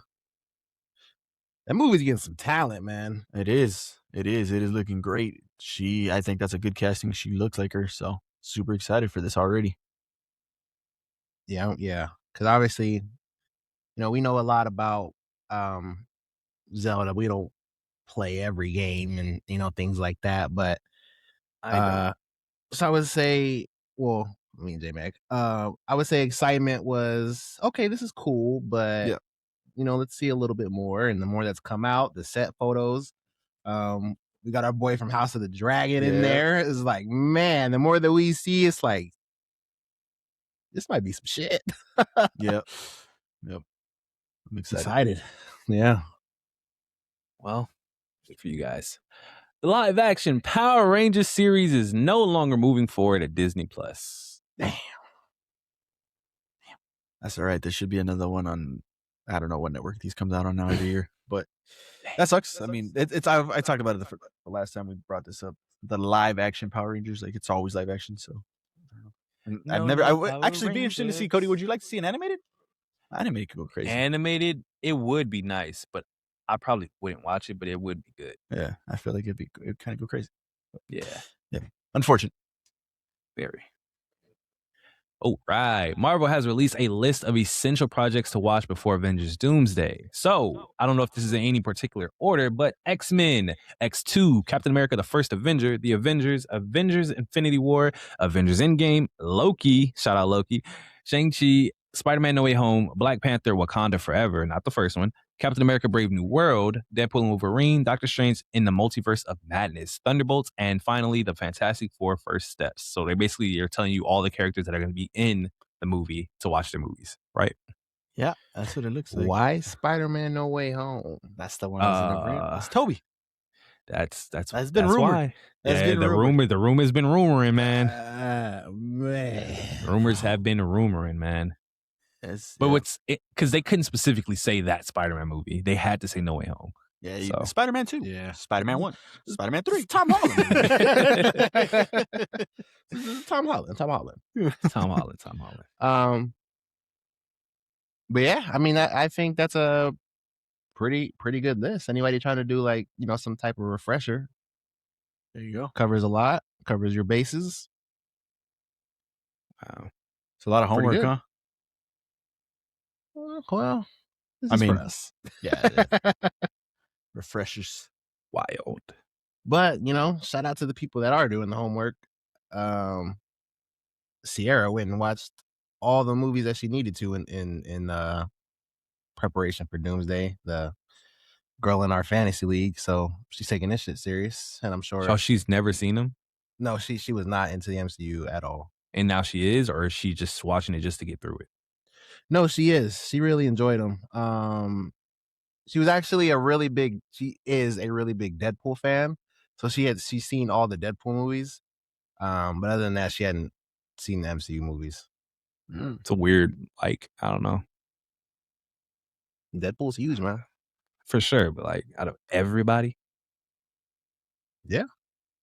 that movie's getting some talent, man. It is looking great. I think that's a good casting. She looks like her, so super excited for this already. Yeah. Because obviously, you know, we know a lot about Zelda. We don't play every game and, you know, things like that. But so I would say, well, I mean, J-Mac, I would say excitement was, okay, this is cool, but, Yeah. you know, let's see a little bit more. And the more that's come out, the set photos, we got our boy from House of the Dragon in there. It's like, man, the more that we see, it's like, this might be some shit. Yep. I'm Excited. Yeah. Well, good for you guys. The live action Power Rangers series is no longer moving forward at Disney Plus. Damn. That's all right. There should be another one on, I don't know what network these comes out on now every year, but that sucks. I mean, I talked about it the last time we brought this up. The live action Power Rangers, like it's always live action. So I don't know. And I would actually be interested to see, Cody. Would you like to see an animated? Animated could go crazy. Animated, it would be nice, but I probably wouldn't watch it, but it would be good. Yeah, I feel like it'd kind of go crazy. Yeah. Unfortunate. Very. Oh, right. Marvel has released a list of essential projects to watch before Avengers Doomsday. So, I don't know if this is in any particular order, but X-Men, X2, Captain America, the First Avenger, The Avengers, Avengers Infinity War, Avengers Endgame, Loki, shout out Loki, Shang-Chi, Spider-Man No Way Home, Black Panther, Wakanda Forever, not the first one, Captain America Brave New World, Deadpool and Wolverine, Doctor Strange in the Multiverse of Madness, Thunderbolts, and finally the Fantastic Four First Steps. So they basically are telling you all the characters that are going to be in the movie to watch their movies, right? Yeah, that's what it looks like. Why Spider-Man No Way Home? That's the one I was in agreement. It's Toby. That's been rumored. Why. The rumor's been rumoring, man. Man. Rumors have been rumoring, man. But because they couldn't specifically say that Spider-Man movie, they had to say No Way Home. Yeah, so. Spider-Man 2. Yeah, Spider-Man 1, Spider-Man 3. Tom Holland. Tom Holland. But yeah, I mean, I think that's a pretty good list. Anybody trying to do like, you know, some type of refresher? There you go. Covers a lot. Covers your bases. Wow, it's a lot of homework, huh? Well, this is for us. Yeah. Refreshers. Wild. But, you know, shout out to the people that are doing the homework. Sierra went and watched all the movies that she needed to in preparation for Doomsday, the girl in our fantasy league. So she's taking this shit serious, and I'm sure. So she's never seen them? No, she was not into the MCU at all. And now she is, or is she just watching it just to get through it? No, she is. She really enjoyed them. She is a really big Deadpool fan. So she's seen all the Deadpool movies. But other than that, she hadn't seen the MCU movies. It's a weird, like, I don't know. Deadpool's huge, man. For sure, but like out of everybody. Yeah.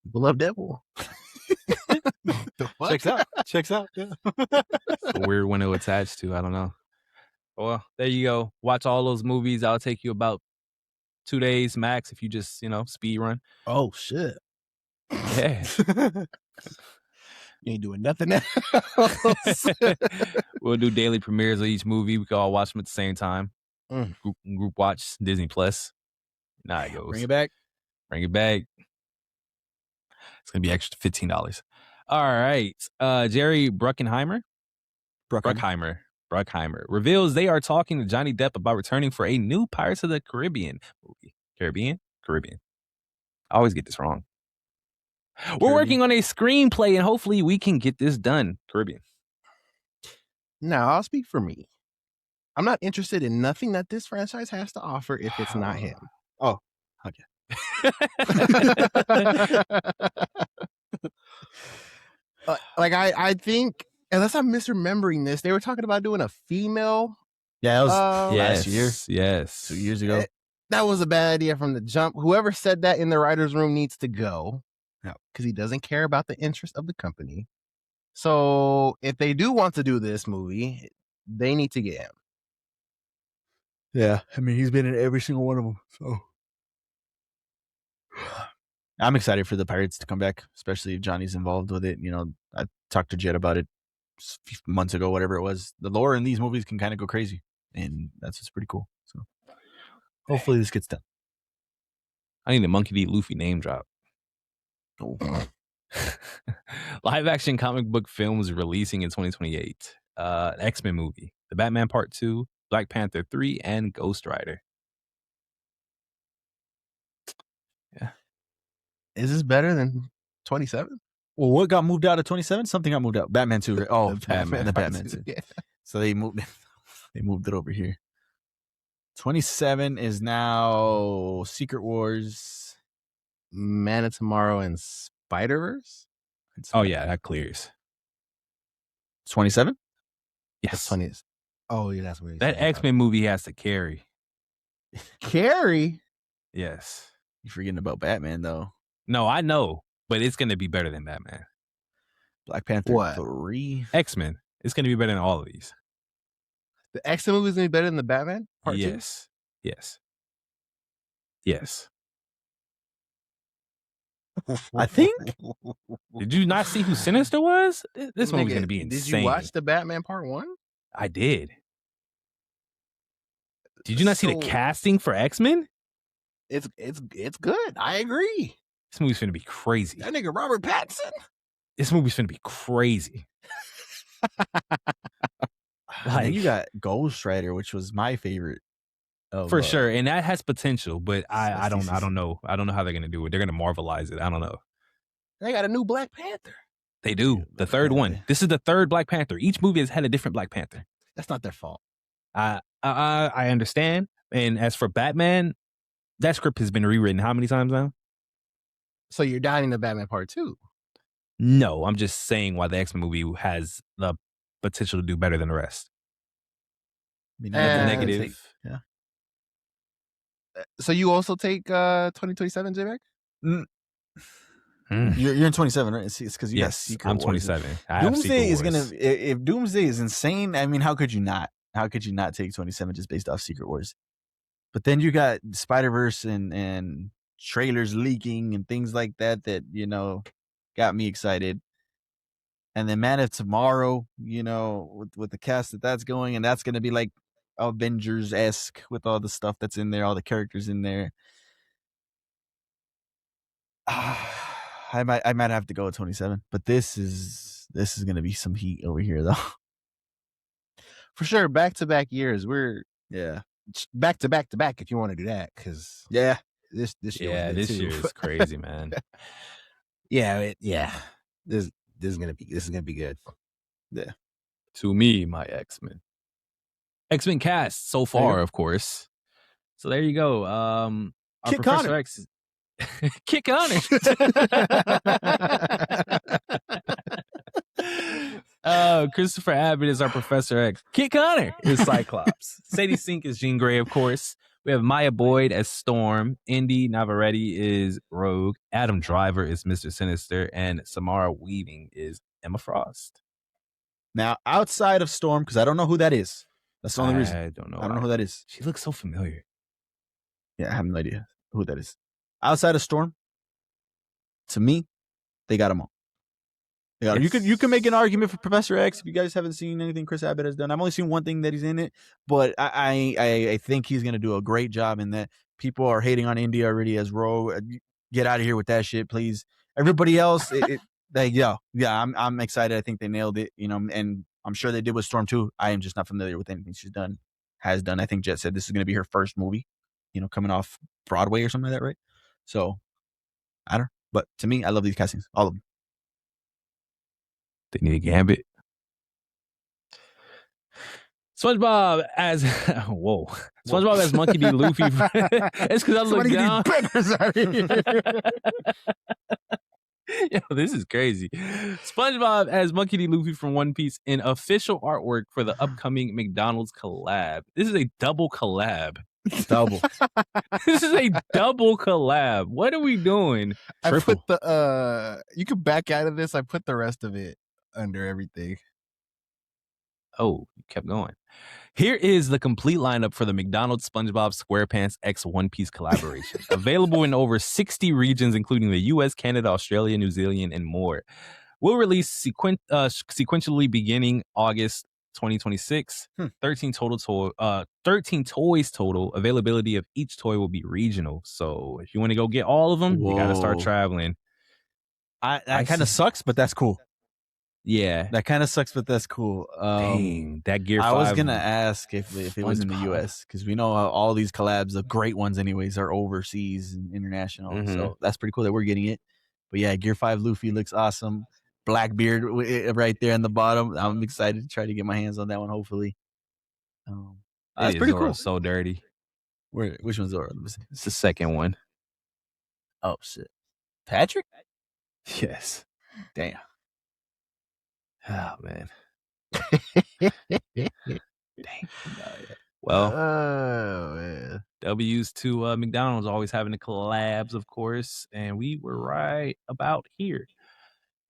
People love Deadpool. The fuck? Checks out. Checks out. Yeah. It's a weird one to attach to. I don't know. Well, there you go. Watch all those movies. I'll take you about 2 days max if you just, speed run. Oh shit. Yeah. You ain't doing nothing else. We'll do daily premieres of each movie. We can all watch them at the same time. Group watch Disney Plus. Nah, it goes. Bring it back. Bring it back. It's gonna be extra $15. All right. Jerry Bruckheimer reveals they are talking to Johnny Depp about returning for a new Pirates of the Caribbean movie. Caribbean. I always get this wrong. We're working on a screenplay and hopefully we can get this done. Caribbean. Now, I'll speak for me. I'm not interested in nothing that this franchise has to offer if it's not him. Oh, okay. I think, unless I'm misremembering this, they were talking about doing a female. Yeah, that was last year. Yes. 2 years ago. That was a bad idea from the jump. Whoever said that in the writer's room needs to go. No, because he doesn't care about the interest of the company. So if they do want to do this movie, they need to get him. Yeah, I mean, he's been in every single one of them. So I'm excited for the Pirates to come back, especially if Johnny's involved with it. I talked to Jed about it months ago, whatever it was. The lore in these movies can kind of go crazy, and that's just pretty cool. So hopefully this gets done. I need the Monkey D. Luffy name drop. Oh. Live action comic book films releasing in 2028. X-Men movie, The Batman Part 2, Black Panther 3, and Ghost Rider. Yeah. Is this better than 27? Well, what got moved out of 27? Something got moved out. Batman 2. Oh, the Batman 2. Yeah. So they moved it over here. 27 is now Secret Wars, Man of Tomorrow, and Spider-Verse? Oh, yeah, that clears. 27? Yes. 20. Oh, yeah, that's weird. That X-Men movie has to carry. Carrie? Yes. You're forgetting about Batman, though. No, I know, but it's going to be better than Batman. Black Panther What? 3. X-Men. It's going to be better than all of these. The X-Men movie is going to be better than the Batman Part 2? Yes. Yes. I think. Did you not see who Sinister was? This movie's going to be insane. Did you watch the Batman Part 1? I did. Did you not see the casting for X-Men? It's good. I agree. This movie's going to be crazy. That nigga Robert Pattinson. This movie's going to be crazy. Like, you got Ghost Rider, which was my favorite. For sure, and that has potential, but I don't know. I don't know how they're gonna do it. They're gonna Marvelize it. I don't know. They got a new Black Panther. They do. The third one. This is the third Black Panther. Each movie has had a different Black Panther. That's not their fault. I understand. And as for Batman, that script has been rewritten how many times now? So you're doubting the Batman Part 2? No, I'm just saying why the X-Men movie has the potential to do better than the rest. I mean, Negative. Yeah. So you also take 2027, J-Mac? You're in 27, right? It's because you got Secret I'm Wars. 27. Doomsday is gonna. If Doomsday is insane, I mean, how could you not? How could you not take 27 just based off Secret Wars? But then you got Spider-Verse and trailers leaking and things like that got me excited. And then Man of Tomorrow, with the cast that's going, and that's gonna be like Avengers-esque with all the stuff that's in there, all the characters in there. I might have to go with 27, but this is gonna be some heat over here, though. For sure, back-to-back years. We're back to back to back if you want to do that, because this year this year is crazy, man. This is gonna be good. Yeah. To me, my X-Men cast so far, of course. So there you go. Our Kit Professor Connor. X. Kit Connor. Christopher Abbott is our Professor X. Kit Connor is Cyclops. Sadie Sink is Jean Grey, of course. We have Maya Boyd as Storm. Indy Navarrete is Rogue. Adam Driver is Mr. Sinister. And Samara Weaving is Emma Frost. Now, outside of Storm, because I don't know who that is. That's the only reason. I don't know. I don't know who that is. She looks so familiar. Yeah, I have no idea who that is. Outside of Storm, to me, they got them all. Yeah, Yes. you can make an argument for Professor X if you guys haven't seen anything Chris Abbott has done. I've only seen one thing that he's in it, but I think he's gonna do a great job in that. People are hating on India already as Rogue. Get out of here with that shit, please. Everybody else, I'm excited. I think they nailed it, and I'm sure they did with Storm too. I am just not familiar with anything she's done, has done. I think Jet said this is gonna be her first movie, coming off Broadway or something like that, right? So I don't know, but to me, I love these castings, all of them. They need a Gambit. SpongeBob as SpongeBob as Monkey D. Luffy. It's because I look down. Yo, this is crazy. SpongeBob as Monkey D. Luffy from One Piece in official artwork for the upcoming McDonald's collab. This is a double collab. Double. This is a double collab. What are we doing? I put the you can back out of this. I put the rest of it under everything. Oh, you kept going. Here is the complete lineup for the McDonald's SpongeBob SquarePants X One Piece collaboration. Available in over 60 regions, including the US, Canada, Australia, New Zealand, and more. Will release sequentially beginning August 2026. 13 toys total. Availability of each toy will be regional. So if you want to go get all of them, you got to start traveling. That kind of sucks, but that's cool. Yeah, that kind of sucks, but that's cool. Dang, that Gear 5. I was gonna ask if it was in the US, because we know all these collabs, the great ones, anyways, are overseas and international. Mm-hmm. So that's pretty cool that we're getting it. But yeah, Gear 5 Luffy looks awesome. Blackbeard right there in the bottom. I'm excited to try to get my hands on that one. Hopefully, that's pretty cool. So dirty. Which one's Zoro? It's the second one. Oh shit, Patrick. Yes. Damn. Oh man. Dang. Well, man. W's to McDonald's always having the collabs, of course, and we were right about here.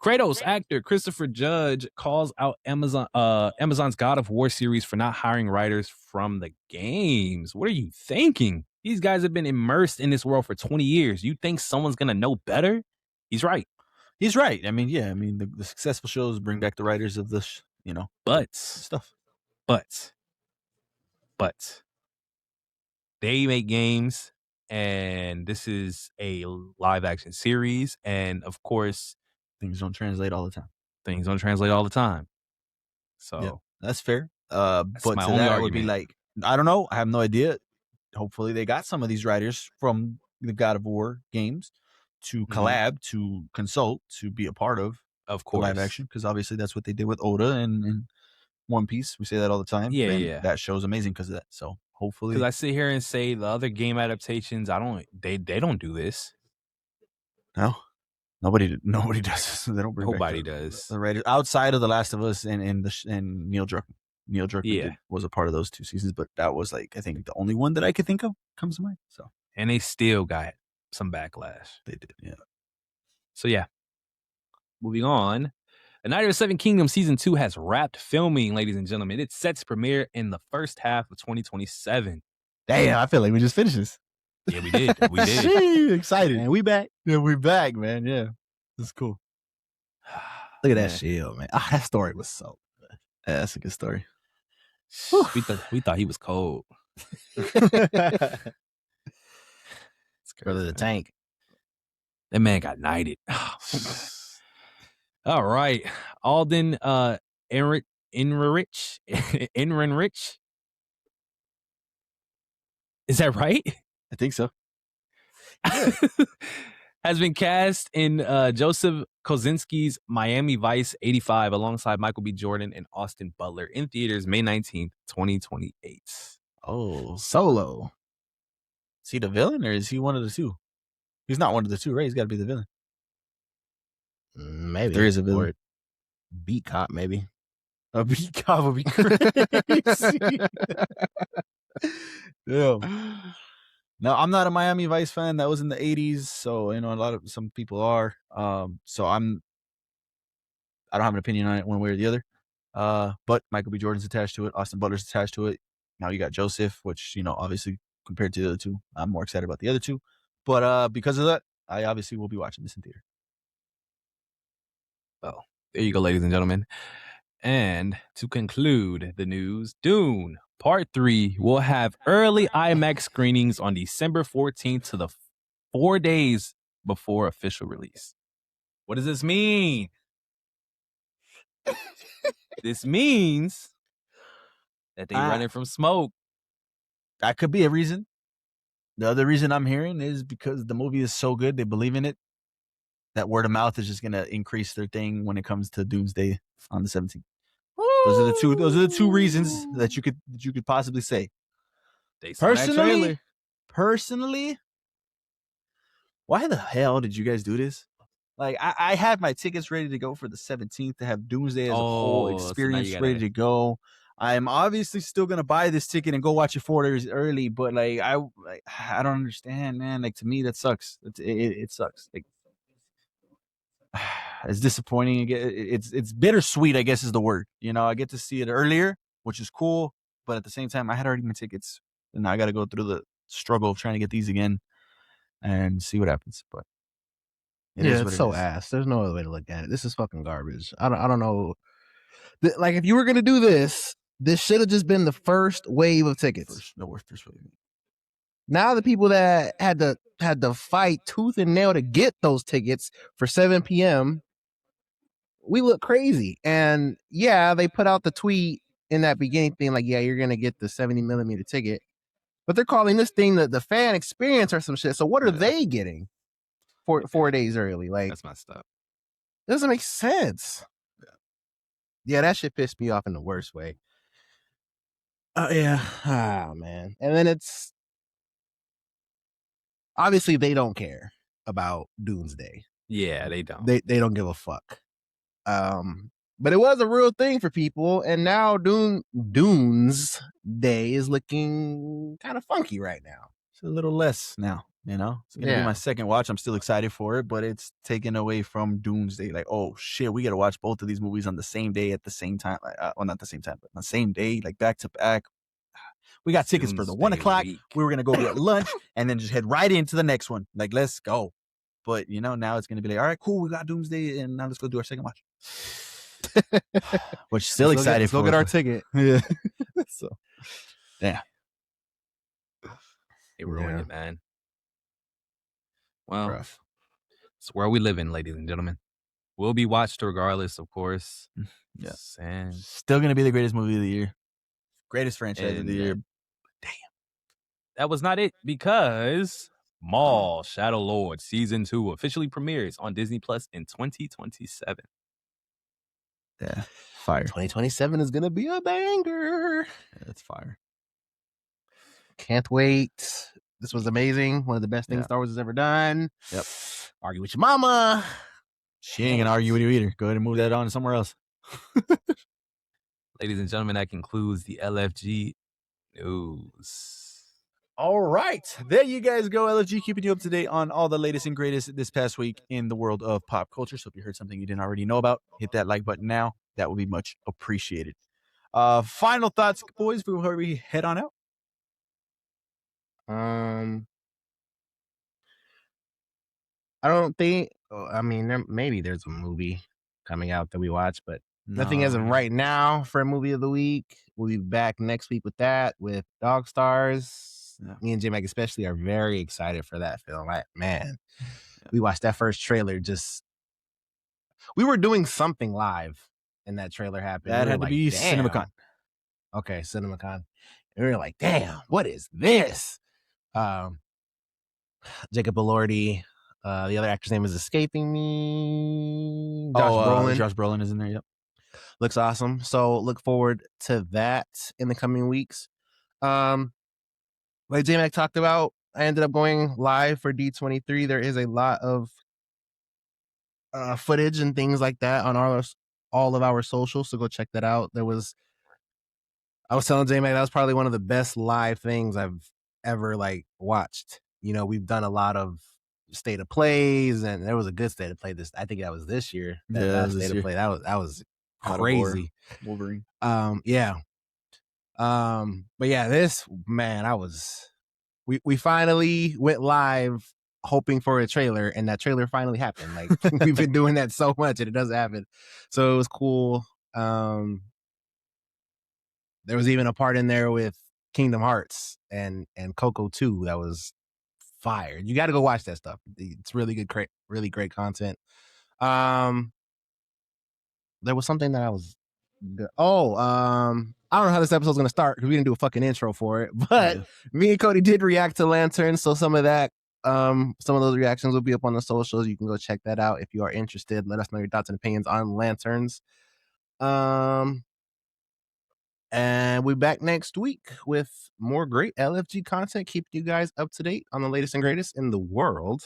Kratos actor Christopher Judge calls out Amazon's God of War series for not hiring writers from the games. What are you thinking? These guys have been immersed in this world for 20 years. You think someone's gonna know better? He's right. He's right. I mean, yeah. I mean, the successful shows bring back the writers of this, stuff. But they make games, and this is a live action series, and of course, things don't translate all the time. So yeah, that's fair. But to that, I would be like, I don't know. I have no idea. Hopefully, they got some of these writers from the God of War games to collab, to consult, to be a part of course, live action, because obviously that's what they did with Oda and One Piece. We say that all the time. Yeah. That show's amazing because of that. So hopefully, because I sit here and say the other game adaptations, they don't do this. No, nobody does this. They don't bring nobody does the writers outside of The Last of Us and Neil Druckmann. Neil Druckmann was a part of those 2 seasons, but that was I think the only one that I could think of comes to mind. So, and they still got some backlash. They did, yeah. So yeah, moving on. A Knight of the Seven Kingdoms Season 2 has wrapped filming, ladies and gentlemen. It's set to premiere in the first half of 2027. Damn, I feel like we just finished this. Yeah, we did. We did. Excited. Man, we back. Yeah, we back, man. Yeah, this is cool. Look at that shield, man. That story was so good. Yeah, that's a good story. We thought he was cold. Brother the Tank. That man got knighted. All right. Alden Ehrenreich. Is that right? I think so. Has been cast in Joseph Kosinski's Miami Vice 85 alongside Michael B. Jordan and Austin Butler in theaters May 19th, 2028. Oh, Solo. Is he the villain or is he one of the two? He's not one of the two, right? He's got to be the villain. Maybe. There is a villain. Or beat cop, maybe. A beat cop would be crazy. Yeah. No, I'm not a Miami Vice fan. That was in the 80s, so some people are. So I'm I don't have an opinion on it one way or the other. But Michael B. Jordan's attached to it. Austin Butler's attached to it. Now you got Joseph, which, obviously compared to the other two, I'm more excited about the other two. But because of that, I obviously will be watching this in theater. Well, there you go, ladies and gentlemen. And to conclude the news, Dune Part 3 will have early IMAX screenings on December 14th to the 4 days before official release. What does this mean? This means that they running from smoke. That could be a reason. The other reason I'm hearing is because the movie is so good, they believe in it. That word of mouth is just going to increase their thing when it comes to Doomsday on the 17th. Those are the two reasons that you could possibly say. Personally, why the hell did you guys do this? Like, I had my tickets ready to go for the 17th to have Doomsday as a whole experience ready to go. I'm obviously still gonna buy this ticket and go watch it 4 days early, but I don't understand, man. Like, to me, that sucks. It sucks. Like, it's disappointing. It's bittersweet, I guess is the word. I get to see it earlier, which is cool, but at the same time, I had already my tickets, and now I got to go through the struggle of trying to get these again and see what happens. But it's so ass. There's no other way to look at it. This is fucking garbage. I don't know. Like, if you were gonna do this should have just been the first wave of tickets. First wave. Now the people that had to fight tooth and nail to get those tickets for 7 p.m. we look crazy. And yeah, they put out the tweet in that beginning thing like, yeah, you're gonna get the 70 millimeter ticket, but they're calling this thing the fan experience or some shit. So what are they getting for 4 days early? Like, that's messed up. Doesn't make sense. Yeah, that shit pissed me off in the worst way. Yeah. Ah, man. And then it's obviously they don't care about Doomsday. Yeah, they don't. They don't give a fuck. But it was a real thing for people, and now Dune's Day is looking kind of funky right now. It's a little less now, It's gonna be my second watch. I'm still excited for it, but it's taken away from Doomsday. Like, oh shit, we gotta watch both of these movies on the same day at the same time. Well, not the same time, but on the same day, like back to back. We got tickets for the 1 o'clock. We were gonna go get lunch and then just head right into the next one. Like, let's go. But now it's gonna be like, all right, cool, we got Doomsday, and now let's go do our second watch. Which still excited for. Go get our ticket. Yeah. So, yeah. They ruined it, man. Well, it's where we live in, ladies and gentlemen. We'll be watched regardless, of course. Yes. And still gonna be the greatest movie of the year. Greatest franchise of the year. Damn. That was not it, because Maul Shadow Lord Season 2 officially premieres on Disney Plus in 2027. Yeah. Fire. 2027 is gonna be a banger. Yeah, that's fire. Can't wait. This was amazing. One of the best things Star Wars has ever done. Yep. Argue with your mama. She ain't gonna argue with you either. Go ahead and move that on somewhere else. Ladies and gentlemen, that concludes the LFG news. All right. There you guys go. LFG keeping you up to date on all the latest and greatest this past week in the world of pop culture. So if you heard something you didn't already know about, hit that like button now. That would be much appreciated. Final thoughts, boys, before we head on out. I don't think. I mean, maybe there's a movie coming out that we watch, but nothing as of right now for a movie of the week. We'll be back next week with that, with Dog Stars. Yeah. Me and J-Mac especially are very excited for that film. We watched that first trailer. We were doing something live, and that trailer happened. That had to be CinemaCon. Okay, CinemaCon. And we were like, damn, what is this? Jacob Elordi. The other actor's name is escaping me. Josh Brolin. Josh Brolin is in there, yep. Looks awesome. So look forward to that in the coming weeks. Like J-Mac talked about, I ended up going live for D23. There is a lot of footage and things like that on all of our socials, so go check that out. I was telling J-Mac that was probably one of the best live things I've ever watched. We've done a lot of state of plays, and there was a good state of play. I think that was this year. That state of play that was crazy. Wolverine. Yeah. But yeah, this man, we finally went live hoping for a trailer, and that trailer finally happened. Like we've been doing that so much and it doesn't happen. So it was cool. There was even a part in there with Kingdom Hearts and Coco 2 that was fire. You got to go watch that stuff. It's really good, really great content. There was something that I was I don't know how this episode's gonna start because we didn't do a fucking intro for it, but me and Cody did react to Lanterns, so some of those reactions will be up on the socials. You can go check that out if you are interested. Let us know your thoughts and opinions on Lanterns. And we'll be back next week with more great LFG content, keeping you guys up to date on the latest and greatest in the world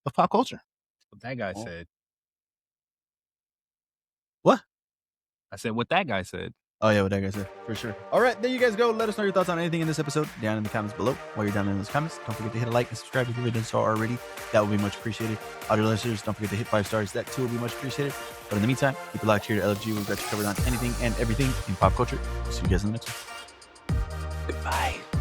of pop culture. What that guy said. What? I said what that guy said. Oh, yeah, what that guy said, for sure. All right, there you guys go. Let us know your thoughts on anything in this episode down in the comments below. While you're down in those comments, don't forget to hit a like and subscribe if you haven't done so already. That would be much appreciated. Audio listeners, don't forget to hit 5 stars. That too will be much appreciated. But in the meantime, keep it locked here to LFG. We've got you covered on anything and everything in pop culture. See you guys in the next one. Goodbye.